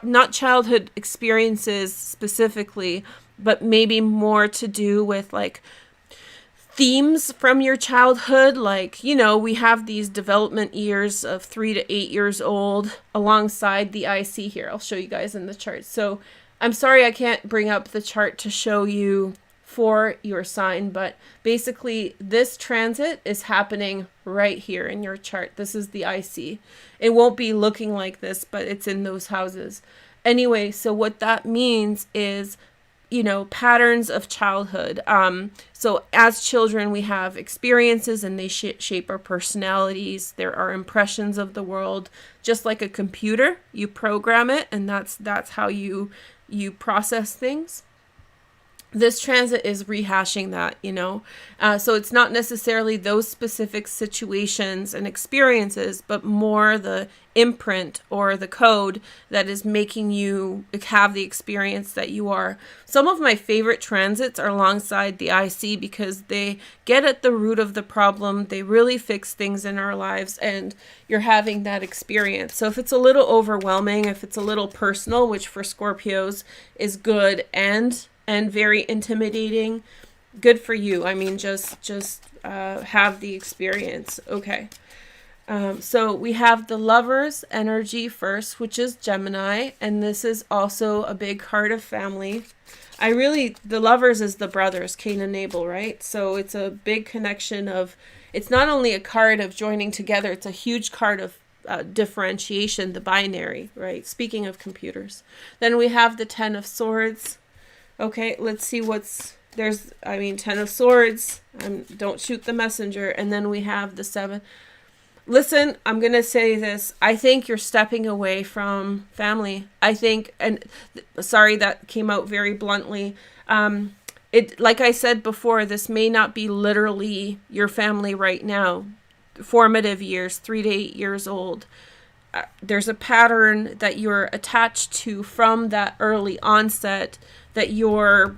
Not childhood experiences specifically, but maybe more to do with themes from your childhood, we have these development years of 3 to 8 years old alongside the IC here. I'll show you guys in the chart. So I'm sorry I can't bring up the chart to show you for your sign, but basically this transit is happening right here in your chart. This is the IC. It won't be looking like this, but it's in those houses. Anyway, so what that means is patterns of childhood. So as children, we have experiences and they shape our personalities. There are impressions of the world, just like a computer. You program it, and that's how you process things. this transit is rehashing that, you know. So it's not necessarily those specific situations and experiences, but more the imprint or the code that is making you have the experience that you are. Some of my favorite transits are alongside the IC because they get at the root of the problem. They really fix things in our lives, and you're having that experience. So if it's a little overwhelming, if it's a little personal, which for Scorpios is good and very intimidating, good for you. I mean, just have the experience. Okay. So we have the Lovers energy first, which is Gemini, and this is also a big card of family. The Lovers is the brothers, Cain and Abel, right? So it's a big connection of, it's not only a card of joining together, it's a huge card of differentiation, the binary, right? Speaking of computers. Then we have the Ten of Swords. Okay, let's see Ten of Swords, don't shoot the messenger. And then we have the Seven. Listen, I'm going to say this. I think you're stepping away from family. I think, and sorry, that came out very bluntly. Like I said before, this may not be literally your family right now. Formative years, 3 to 8 years old. There's a pattern that you're attached to from that early onset that you're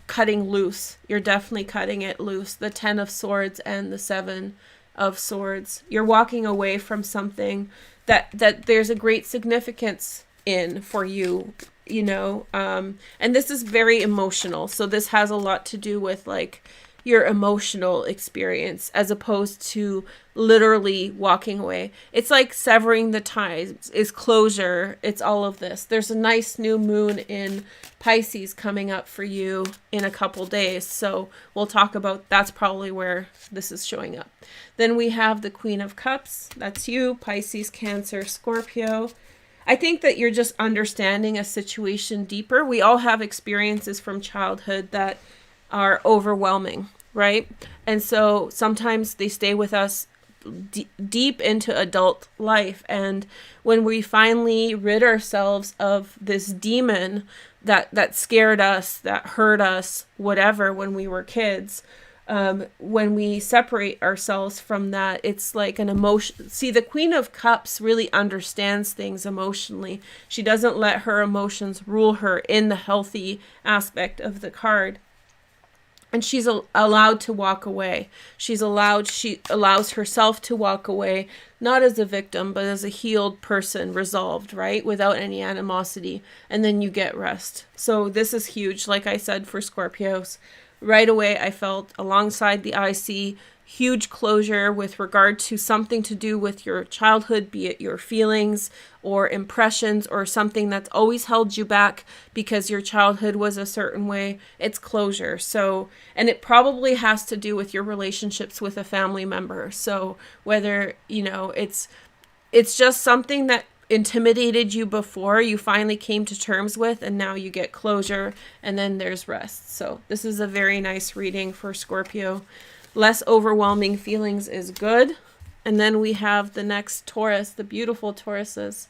cutting loose. You're definitely cutting it loose. The Ten of Swords and the Seven of Swords. You're walking away from something that there's a great significance in for you, you know. And this is very emotional. So this has a lot to do with like your emotional experience as opposed to literally walking away. It's like severing the ties, is closure. It's all of this. There's a nice new moon in Pisces coming up for you in a couple days. So we'll talk about, that's probably where this is showing up. Then we have the Queen of Cups. That's you, Pisces, Cancer, Scorpio. I think that you're just understanding a situation deeper. We all have experiences from childhood that are overwhelming, right? And so sometimes they stay with us deep into adult life. And when we finally rid ourselves of this demon that scared us, that hurt us, whatever, when we were kids, when we separate ourselves from that, it's like an emotion. See, the Queen of Cups really understands things emotionally. She doesn't let her emotions rule her in the healthy aspect of the card. And she's allowed to walk away. She allows herself to walk away, not as a victim, but as a healed person, resolved, right? Without any animosity. And then you get rest. So this is huge, like I said, for Scorpios. Right away, I felt alongside the IC, huge closure with regard to something to do with your childhood, be it your feelings or impressions or something that's always held you back because your childhood was a certain way. It's closure. So, and it probably has to do with your relationships with a family member. So whether, you know, it's just something that intimidated you before, you finally came to terms with, and now you get closure, and then there's rest. So this is a very nice reading for Scorpio. Less overwhelming feelings is good. And then we have the next Taurus, the beautiful Tauruses.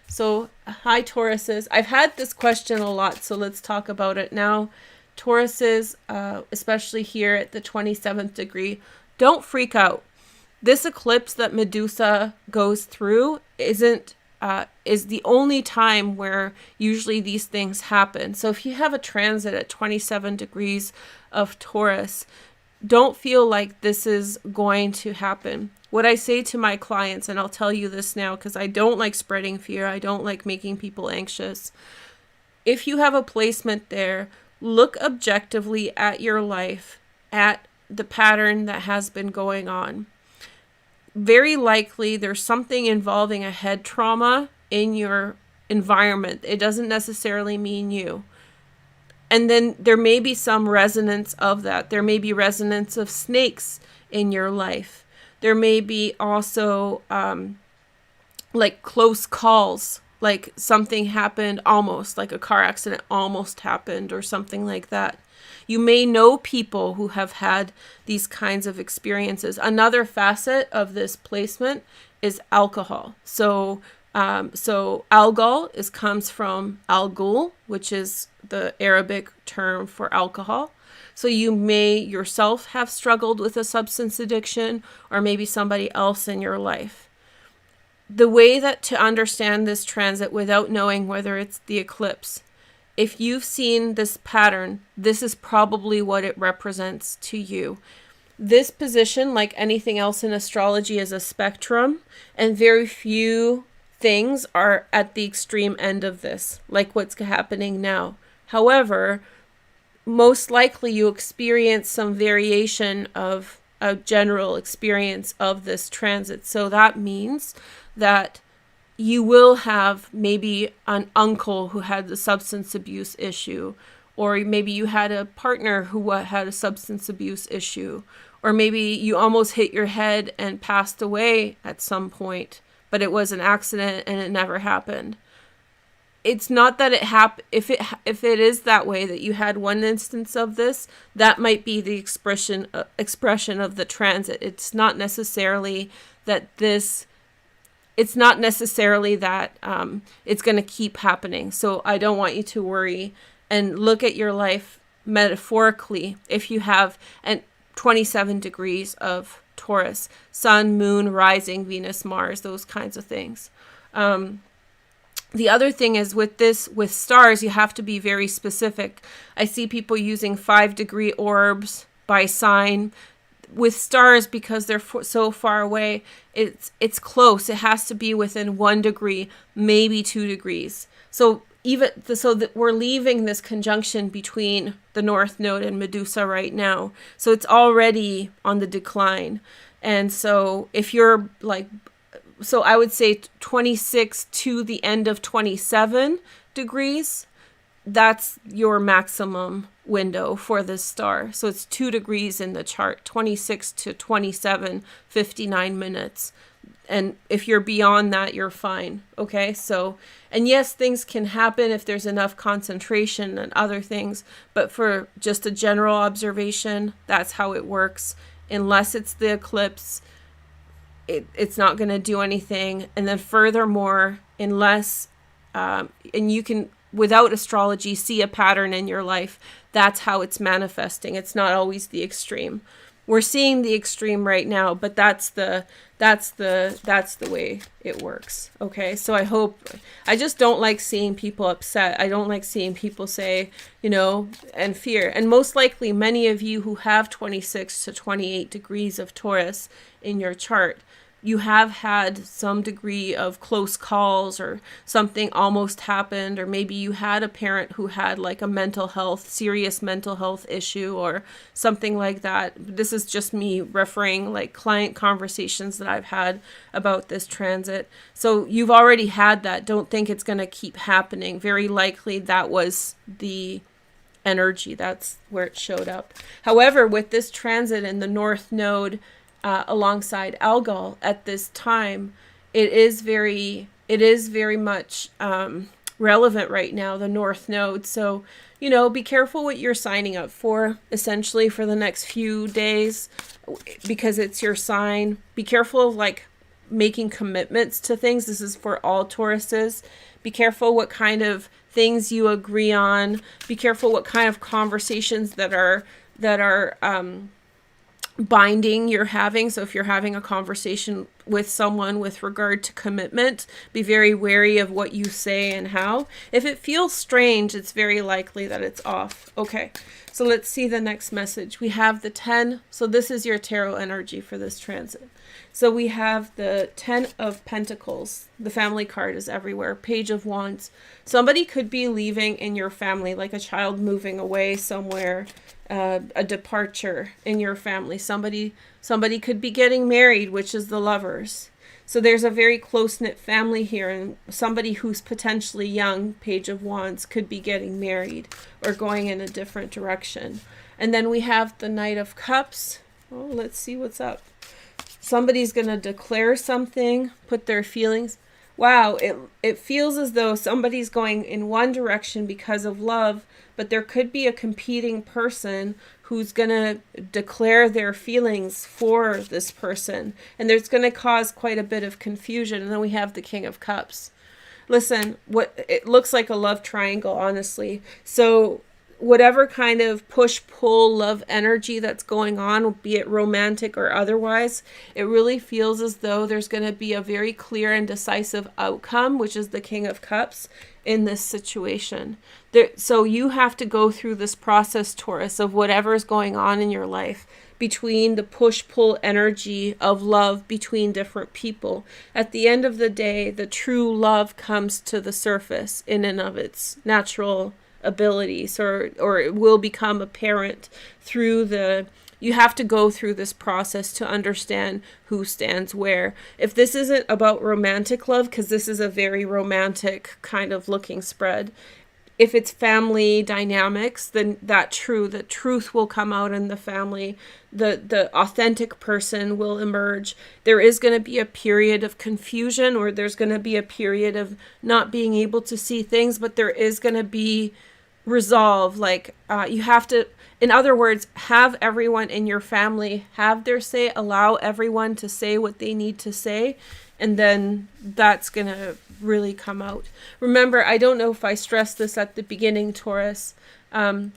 So, hi Tauruses. I've had this question a lot, so let's talk about it now. Tauruses, especially here at the 27th degree, don't freak out. This eclipse that Medusa goes through is the only time where usually these things happen. So if you have a transit at 27 degrees of Taurus, don't feel like this is going to happen. What I say to my clients, and I'll tell you this now because I don't like spreading fear. I don't like making people anxious. If you have a placement there, look objectively at your life, at the pattern that has been going on. Very likely there's something involving a head trauma in your environment. It doesn't necessarily mean you. And then there may be some resonance of that. There may be resonance of snakes in your life. There may be also like close calls, like something happened almost, like a car accident almost happened or something like that. You may know people who have had these kinds of experiences. Another facet of this placement is alcohol. So So algol comes from algol, which is the Arabic term for alcohol. So you may yourself have struggled with a substance addiction, or maybe somebody else in your life. The way that to understand this transit without knowing whether it's the eclipse, if you've seen this pattern, this is probably what it represents to you. This position, like anything else in astrology, is a spectrum, and very few things are at the extreme end of this, like what's happening now. However, most likely you experience some variation of a general experience of this transit. So that means that you will have maybe an uncle who had a substance abuse issue, or maybe you had a partner who had a substance abuse issue, or maybe you almost hit your head and passed away at some point, but it was an accident and it never happened. It's not that it happened. If it is that way, that you had one instance of this, that might be the expression of the transit. It's not necessarily that it's going to keep happening. So I don't want you to worry, and look at your life metaphorically. If you have 27 degrees of Taurus, Sun, Moon, Rising, Venus, Mars, those kinds of things. The other thing is with stars, you have to be very specific. I see people using 5-degree orbs by sign. With stars, because they're so far away, it's close. It has to be within 1 degree, maybe 2 degrees. So so that we're leaving this conjunction between the North Node and Medusa right now. So it's already on the decline. And so if you're so I would say 26 to the end of 27 degrees, that's your maximum window for this star. So it's 2 degrees in the chart, 26 to 27, 59 minutes. And if you're beyond that, you're fine. Okay. So, and yes, things can happen if there's enough concentration and other things, but for just a general observation, that's how it works. Unless it's the eclipse, it's not going to do anything. And then furthermore, unless, and you can, without astrology, see a pattern in your life, that's how it's manifesting. It's not always the extreme. We're seeing the extreme right now, but that's the way it works. Okay. So I just don't like seeing people upset. I don't like seeing people say, and fear. And most likely many of you who have 26 to 28 degrees of Taurus in your chart, you have had some degree of close calls, or something almost happened, or maybe you had a parent who had like a serious mental health issue or something like that. This is just me referring like client conversations that I've had about this transit. So you've already had that. Don't think it's going to keep happening. Very likely that was the energy. That's where it showed up. However, with this transit in the North Node, alongside algol at this time, it is very much relevant right now, the North Node. So, be careful what you're signing up for, essentially, for the next few days, because it's your sign. Be careful of making commitments to things. This is for all Tauruses. Be careful what kind of things you agree on. Be careful what kind of conversations that are binding you're having. So if you're having a conversation with someone with regard to commitment, be very wary of what you say and how. If it feels strange, it's very likely that it's off. Okay, so let's see the next message. We have the 10. So this is your tarot energy for this transit. So we have the 10 of Pentacles. The family card is everywhere. Page of Wands. Somebody could be leaving in your family, like a child moving away somewhere, a departure in your family. Somebody could be getting married, which is the Lovers. So there's a very close-knit family here, and somebody who's potentially young, Page of Wands, could be getting married or going in a different direction. And then we have the Knight of Cups. Oh, let's see what's up. Somebody's going to declare something, put their feelings. Wow, it feels as though somebody's going in one direction because of love, but there could be a competing person who's going to declare their feelings for this person. And there's going to cause quite a bit of confusion. And then we have the King of Cups. Listen, what it looks like a love triangle, honestly. So whatever kind of push-pull love energy that's going on, be it romantic or otherwise, it really feels as though there's going to be a very clear and decisive outcome, which is the King of Cups in this situation. So you have to go through this process, Taurus, of whatever's going on in your life between the push-pull energy of love between different people. At the end of the day, the true love comes to the surface in and of its natural abilities, or it will become apparent through you have to go through this process to understand who stands where. If this isn't about romantic love, because this is a very romantic kind of looking spread, if it's family dynamics, then the truth will come out in the family. The authentic person will emerge. There is going to be a period of confusion, or there's going to be a period of not being able to see things, but there is going to be resolve. Like you have to, in other words, have everyone in your family have their say, allow everyone to say what they need to say, and then that's going to really come out. Remember, I don't know if I stressed this at the beginning, Taurus. So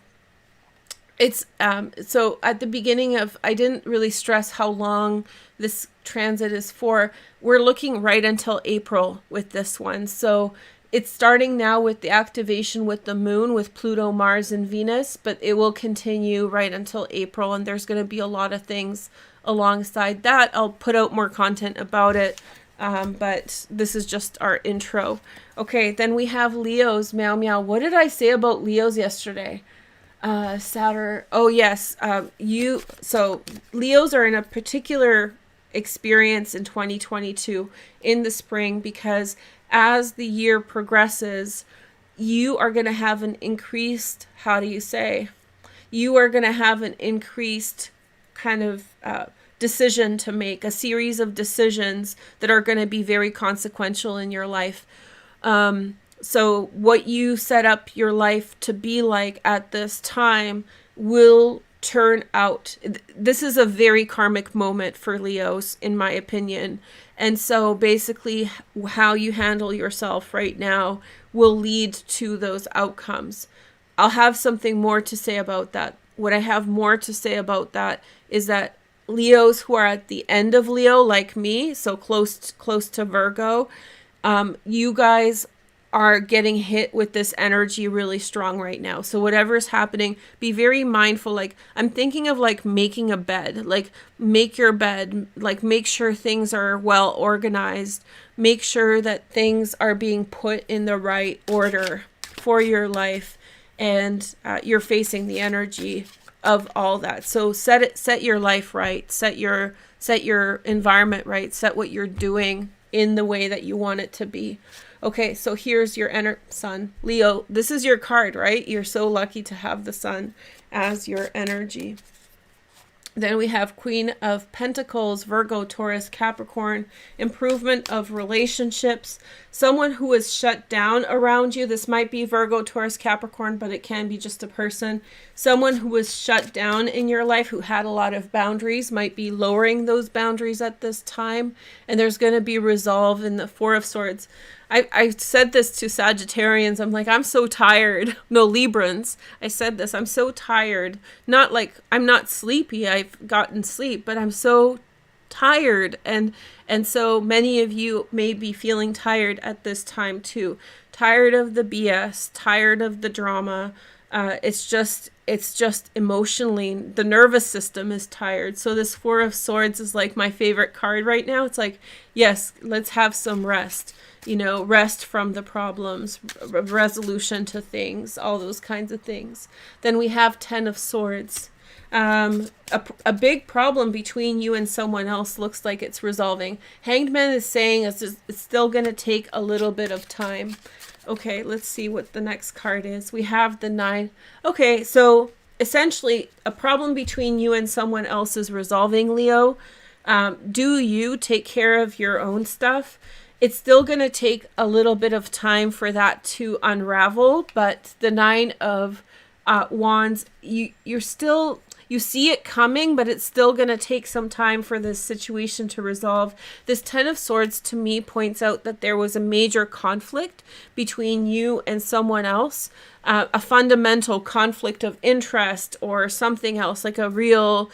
at the beginning I didn't really stress how long this transit is for. We're looking right until April with this one. So it's starting now with the activation with the moon, with Pluto, Mars, and Venus, but it will continue right until April, and there's going to be a lot of things alongside that. I'll put out more content about it, but this is just our intro. Okay, then we have Leos. Meow meow. What did I say about Leos yesterday? Saturn. Oh yes. So Leos are in a particular experience in 2022 in the spring, because as the year progresses, you are going to have an increased, you are going to have an increased kind of decision to make, a series of decisions that are going to be very consequential in your life. So what you set up your life to be like at this time will turn out. This is a very karmic moment for Leos, in my opinion. And so basically how you handle yourself right now will lead to those outcomes. I'll have something more to say about that. What I have more to say about that is that Leos who are at the end of Leo, like me, so close to Virgo, you guys are getting hit with this energy really strong right now. So whatever is happening, be very mindful. Like, I'm thinking of like making a bed, like make your bed, like make sure things are well organized, make sure that things are being put in the right order for your life, and you're facing the energy of all that. So set your life right, set your environment right, set what you're doing in the way that you want it to be. Okay, so here's your sun. Leo, this is your card, right? You're so lucky to have the sun as your energy. Then we have Queen of Pentacles, Virgo, Taurus, Capricorn, improvement of relationships, someone who is shut down around you. This might be Virgo, Taurus, Capricorn, but it can be just a person. Someone who was shut down in your life, who had a lot of boundaries, might be lowering those boundaries at this time. And there's going to be resolve in the Four of Swords. I said this to Sagittarians. I'm like, I'm so tired. No, Librans. I said this. I'm so tired. Not like I'm not sleepy. I've gotten sleep, but I'm so tired. And so many of you may be feeling tired at this time too. Tired of the BS, tired of the drama. It's just emotionally, the nervous system is tired. So this Four of Swords is like my favorite card right now. It's like, yes, let's have some rest. Rest from the problems, resolution to things, all those kinds of things. Then we have Ten of Swords. A big problem between you and someone else looks like it's resolving. Hanged Man is saying it's still going to take a little bit of time. Okay, let's see what the next card is. We have the Nine. Okay, so essentially a problem between you and someone else is resolving, Leo. Do you take care of your own stuff? It's still going to take a little bit of time for that to unravel, but the Nine of Wands, you you see it coming, but it's still going to take some time for this situation to resolve. This Ten of Swords to me points out that there was a major conflict between you and someone else, a fundamental conflict of interest or something else, like a real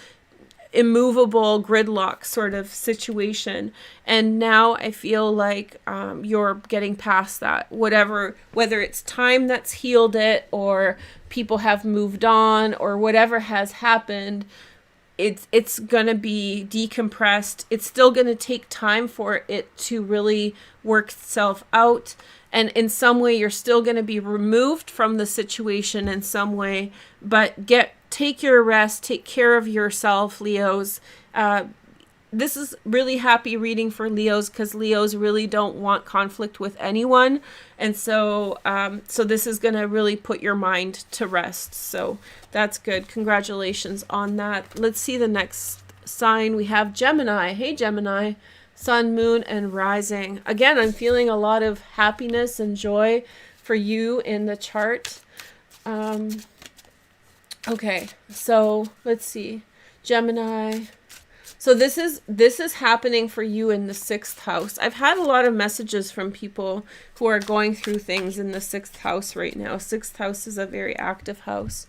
immovable gridlock sort of situation. And now I feel like you're getting past that, whether it's time that's healed it, or people have moved on, or whatever has happened. It's gonna be decompressed. It's still gonna take time for it to really work itself out, and in some way you're still gonna be removed from the situation in some way, but take your rest, take care of yourself, Leos. This is really happy reading for Leos, because Leos really don't want conflict with anyone. And so this is going to really put your mind to rest. So that's good. Congratulations on that. Let's see the next sign. We have Gemini. Hey, Gemini. Sun, moon, and rising. Again, I'm feeling a lot of happiness and joy for you in the chart. Okay, so let's see. Gemini. So this is happening for you in the 6th house. I've had a lot of messages from people who are going through things in the 6th house right now. 6th house is a very active house.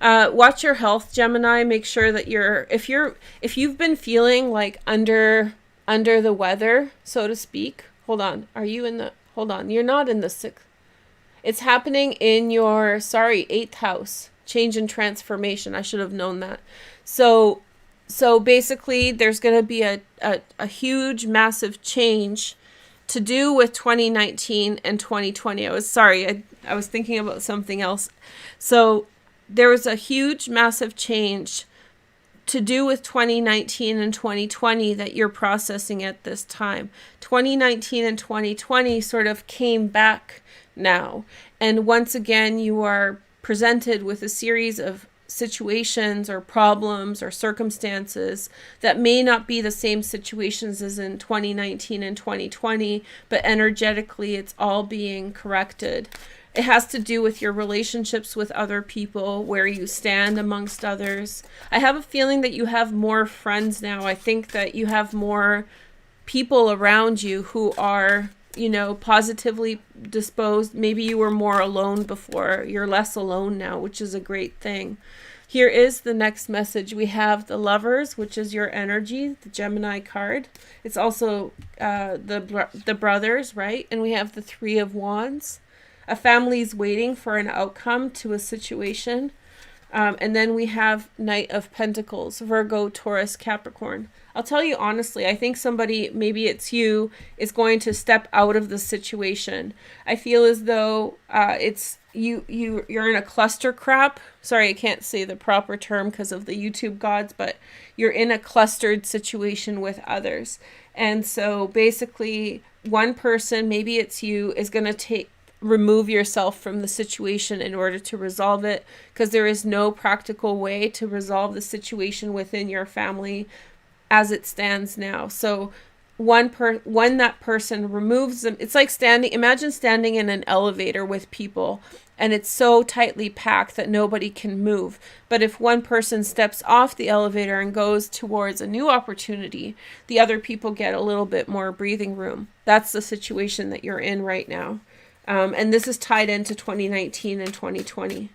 Watch your health, Gemini. Make sure that if you've been feeling like under the weather, so to speak. Hold on. Hold on. You're not in the 6th. It's happening in your 8th house. Change and transformation. I should have known that. So basically there's going to be a huge, massive change to do with 2019 and 2020. I was thinking about something else. So there was a huge, massive change to do with 2019 and 2020 that you're processing at this time. 2019 and 2020 sort of came back now. And once again, you are presented with a series of situations or problems or circumstances that may not be the same situations as in 2019 and 2020, but energetically it's all being corrected. It has to do with your relationships with other people, where you stand amongst others. I have a feeling that you have more friends now. I think that you have more people around you who are, positively disposed. Maybe you were more alone before. You're less alone now, which is a great thing. Here is the next message. We have the Lovers, which is your energy, the Gemini card. It's also the Brothers, right? And we have the Three of Wands. A family's waiting for an outcome to a situation. And then we have Knight of Pentacles, Virgo, Taurus, Capricorn. I'll tell you honestly, I think somebody, maybe it's you, is going to step out of the situation. I feel as though it's you're in a cluster crap. Sorry, I can't say the proper term because of the YouTube gods, but you're in a clustered situation with others. And so basically one person, maybe it's you, is going to remove yourself from the situation in order to resolve it, because there is no practical way to resolve the situation within your family as it stands now. So when that person removes them, it's like imagine standing in an elevator with people and it's so tightly packed that nobody can move. But if one person steps off the elevator and goes towards a new opportunity, the other people get a little bit more breathing room. That's the situation that you're in right now. And this is tied into 2019 and 2020.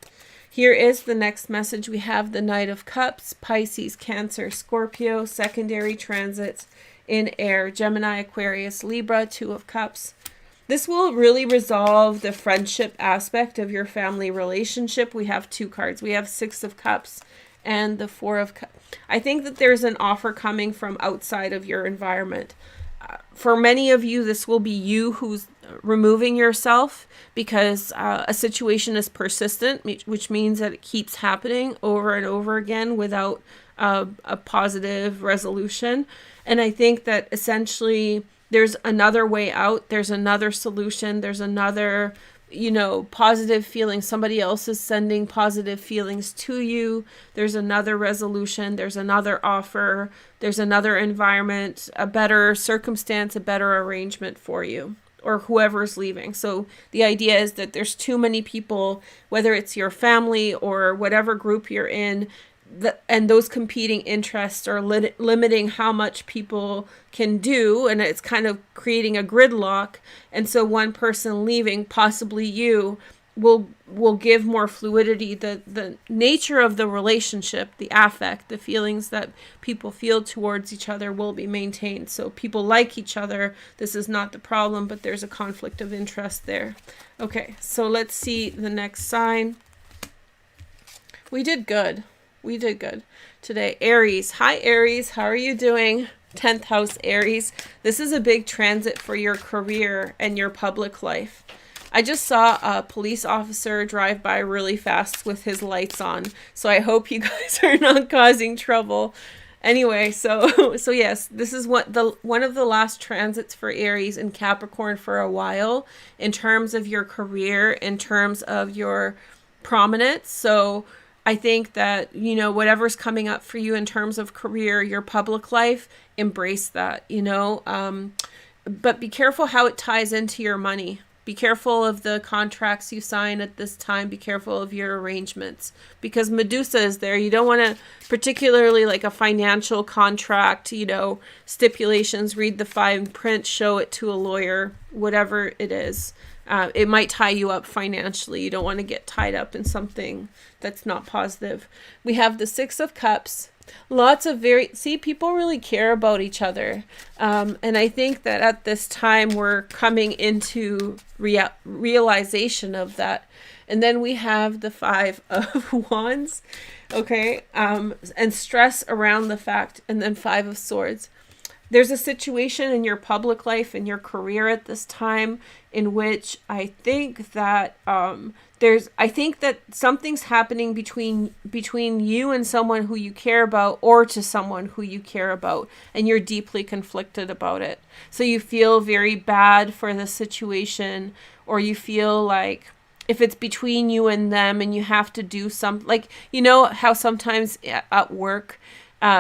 Here is the next message. We have the Knight of Cups, Pisces, Cancer, Scorpio, secondary transits in air, Gemini, Aquarius, Libra, Two of Cups. This will really resolve the friendship aspect of your family relationship. We have two cards. We have Six of Cups and the Four of Cups. I think that there's an offer coming from outside of your environment. For many of you, this will be you who's removing yourself because a situation is persistent, which means that it keeps happening over and over again without a positive resolution. And I think that essentially there's another way out. There's another solution. There's another, positive feeling. Somebody else is sending positive feelings to you. There's another resolution. There's another offer. There's another environment, a better circumstance, a better arrangement for you, or whoever's leaving. So the idea is that there's too many people, whether it's your family or whatever group you're in, and those competing interests are limiting how much people can do, and it's kind of creating a gridlock. And so one person leaving, possibly you, will give more fluidity. The nature of the relationship, the affect, the feelings that people feel towards each other will be maintained. So people like each other. This is not the problem, but there's a conflict of interest there. Okay, so let's see the next sign. We did good. We did good today. Aries. Hi, Aries. How are you doing? 10th house, Aries. This is a big transit for your career and your public life. I just saw a police officer drive by really fast with his lights on. So I hope you guys are not causing trouble. Anyway, so yes, this is one of the last transits for Aries and Capricorn for a while in terms of your career, in terms of your prominence. So I think that, you know, whatever's coming up for you in terms of career, your public life, embrace that, you know. But be careful how it ties into your money. Be careful of the contracts you sign at this time. Be careful of your arrangements, because Medusa is there. You don't want to, particularly like a financial contract, you know, stipulations, read the fine print, show it to a lawyer, whatever it is. It might tie you up financially. You don't want to get tied up in something that's not positive. We have the 6 of Cups. Lots of people really care about each other. And I think that at this time we're coming into realization of that. And then we have the 5 of Wands. Okay. And stress around the fact. And then 5 of Swords. There's a situation in your public life and your career at this time in which I think that something's happening between you and someone who you care about, or to someone who you care about, and you're deeply conflicted about it. So you feel very bad for the situation, or you feel like if it's between you and them and you have to do something, like, you know how sometimes at work,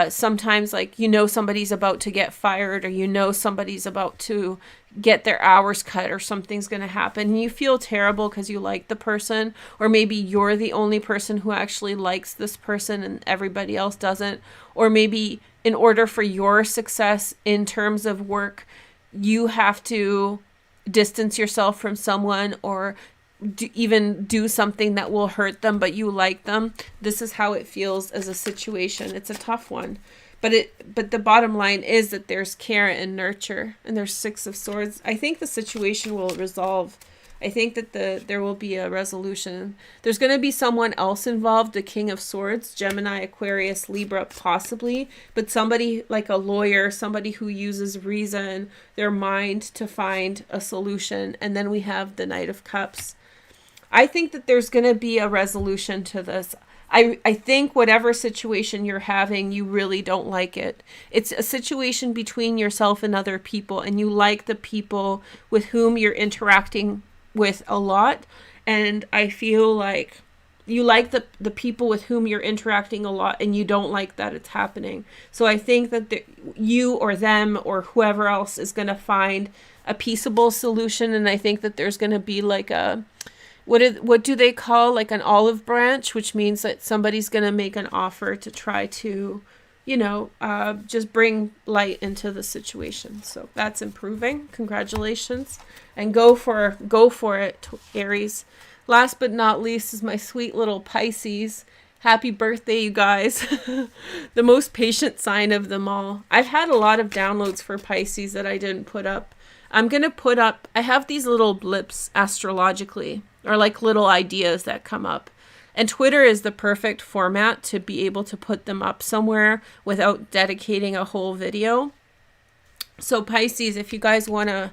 sometimes, like, you know, somebody's about to get fired, or you know somebody's about to get their hours cut, or something's going to happen, and you feel terrible because you like the person, or maybe you're the only person who actually likes this person and everybody else doesn't, or maybe in order for your success in terms of work, you have to distance yourself from someone, or even do something that will hurt them, but you like them. This is how it feels as a situation. It's a tough one, but the bottom line is that there's care and nurture, and there's 6 of Swords. I think the situation will resolve. I think that there will be a resolution. There's going to be someone else involved, the King of Swords, Gemini, Aquarius, Libra, possibly, but somebody like a lawyer, somebody who uses reason, their mind to find a solution. And then we have the Knight of Cups. I think that there's going to be a resolution to this. I think whatever situation you're having, you really don't like it. It's a situation between yourself and other people, and you like the people with whom you're interacting with a lot. And I feel like you like the people with whom you're interacting a lot, and you don't like that it's happening. So I think that you or them or whoever else is going to find a peaceable solution. And I think that there's going to be like a... What do they call, like, an olive branch, which means that somebody's going to make an offer to try to, you know, just bring light into the situation. So that's improving. Congratulations. And go for it, Aries. Last but not least is my sweet little Pisces. Happy birthday, you guys. The most patient sign of them all. I've had a lot of downloads for Pisces that I didn't put up. I'm going to put up, I have these little blips astrologically, or like little ideas that come up. And Twitter is the perfect format to be able to put them up somewhere without dedicating a whole video. So Pisces, if you guys want to,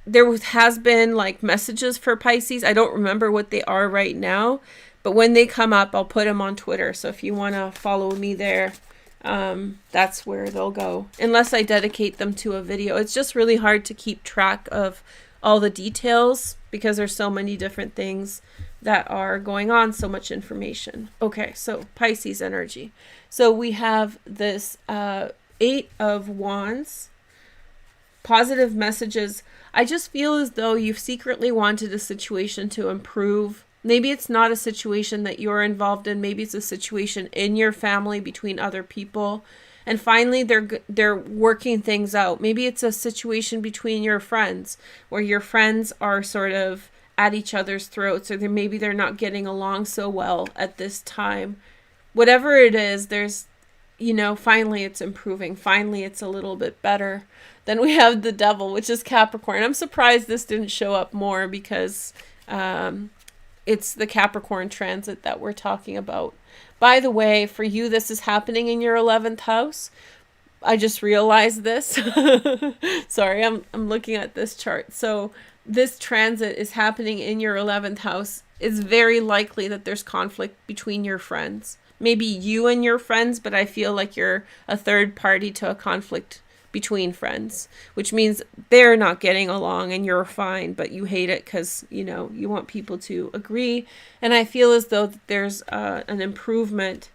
there has been like messages for Pisces. I don't remember what they are right now, but when they come up, I'll put them on Twitter. So if you want to follow me there, that's where they'll go, unless I dedicate them to a video. It's just really hard to keep track of all the details because there's so many different things that are going on, so much information. Okay, so Pisces energy. So we have this 8 of Wands, positive messages. I just feel as though you've secretly wanted a situation to improve Maybe it's not a situation that you're involved in. Maybe it's a situation in your family between other people. And finally, they're working things out. Maybe it's a situation between your friends where your friends are sort of at each other's throats, or maybe they're not getting along so well at this time. Whatever it is, there's, finally it's improving. Finally, it's a little bit better. Then we have the devil, which is Capricorn. I'm surprised this didn't show up more because it's the Capricorn transit that we're talking about. By the way, for you, this is happening in your 11th house. I just realized this. Sorry, I'm looking at this chart. So this transit is happening in your 11th house. It's very likely that there's conflict between your friends. Maybe you and your friends, but I feel like you're a third party to a conflict between friends, which means they're not getting along and you're fine, but you hate it because, you want people to agree. And I feel as though there's an improvement.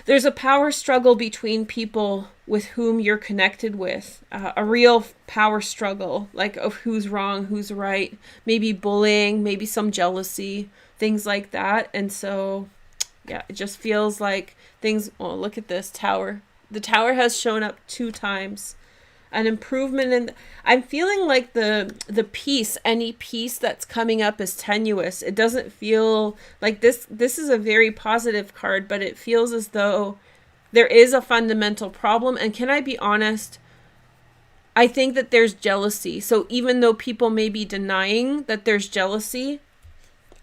There's a power struggle between people with whom you're connected with, a real power struggle, like of who's wrong, who's right, maybe bullying, maybe some jealousy, things like that. And so, yeah, it just feels like things, oh, look at this tower. The tower has shown up 2 times. An improvement in, I'm feeling like the peace, any peace that's coming up is tenuous. It doesn't feel like this is a very positive card, but it feels as though there is a fundamental problem. And can I be honest? I think that there's jealousy. So even though people may be denying that there's jealousy,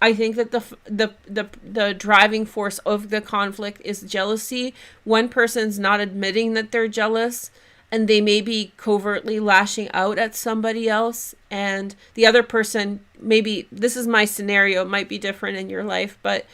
I think that the driving force of the conflict is jealousy. One person's not admitting that they're jealous, and they may be covertly lashing out at somebody else, and the other person, maybe this is my scenario, it might be different in your life, but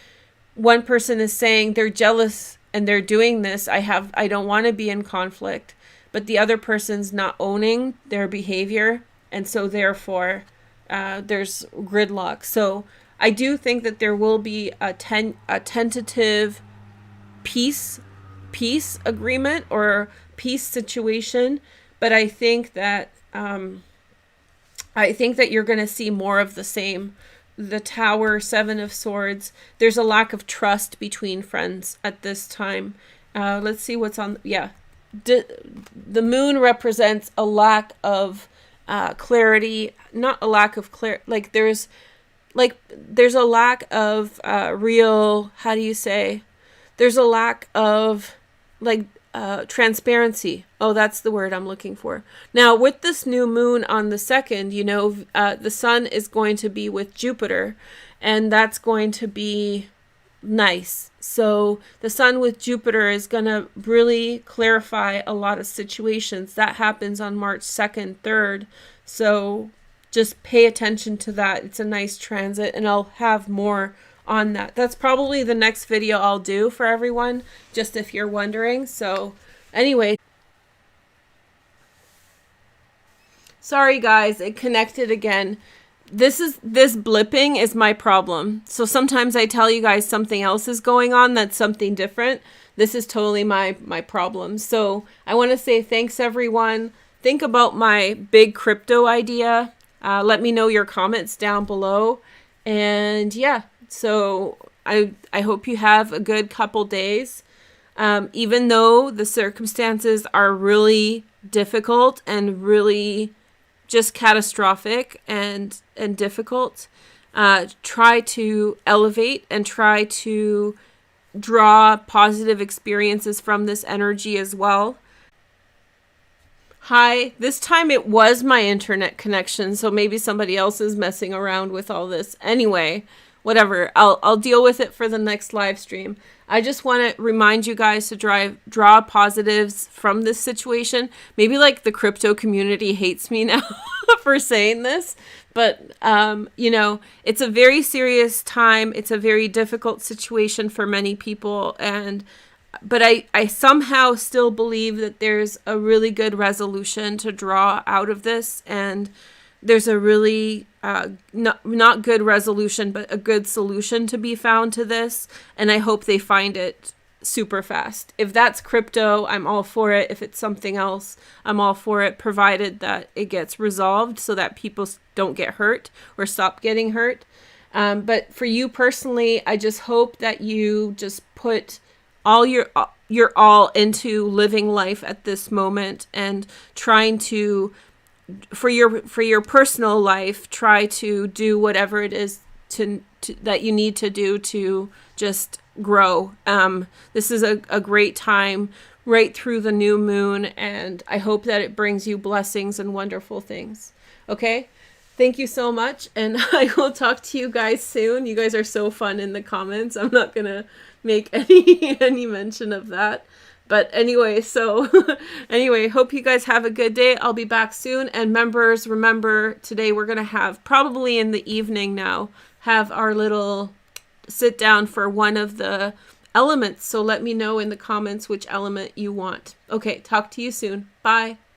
one person is saying they're jealous and they're doing this. I don't want to be in conflict, but the other person's not owning their behavior, and so therefore there's gridlock. So I do think that there will be a tentative peace agreement or peace situation, but I think that you're going to see more of the same. The Tower, 7 of Swords. There's a lack of trust between friends at this time. Let's see what's on. Yeah, the Moon represents a lack of clarity, not a lack of clarity. There's a lack of real, how do you say? There's a lack of transparency. Oh, that's the word I'm looking for. Now, with this new moon on the 2nd, the sun is going to be with Jupiter, and that's going to be nice. So the sun with Jupiter is going to really clarify a lot of situations. That happens on March 2nd, 3rd. So just pay attention to that. It's a nice transit, and I'll have more on that. That's probably the next video I'll do for everyone, just if you're wondering. So anyway, sorry guys, it connected again. This blipping is my problem. So sometimes I tell you guys something else is going on, that's something different. This is totally my problem. So I want to say thanks everyone. Think about my big crypto idea. Let me know your comments down below. And yeah, so I hope you have a good couple days. Even though the circumstances are really difficult and really just catastrophic and difficult, try to elevate and try to draw positive experiences from this energy as well. Hi, this time it was my internet connection, so maybe somebody else is messing around with all this. Anyway, whatever, I'll deal with it for the next live stream. I just want to remind you guys to draw positives from this situation. Maybe like the crypto community hates me now for saying this, but it's a very serious time. It's a very difficult situation for many people, but I somehow still believe that there's a really good resolution to draw out of this, and there's a really not good resolution, but a good solution to be found to this, and I hope they find it super fast. If that's crypto, I'm all for it. If it's something else, I'm all for it, provided that it gets resolved so that people don't get hurt or stop getting hurt. But for you personally, I just hope that you just put all your all into living life at this moment, and trying to, for your personal life, try to do whatever it is to that you need to do to just grow. This is a great time right through the new moon, and I hope that it brings you blessings and wonderful things. Okay? Thank you so much, and I will talk to you guys soon. You guys are so fun in the comments. I'm not going to make any mention of that. But anyway, so anyway, hope you guys have a good day. I'll be back soon. And members, remember, today we're going to have, probably in the evening now, have our little sit down for one of the elements. So let me know in the comments which element you want. Okay, talk to you soon. Bye.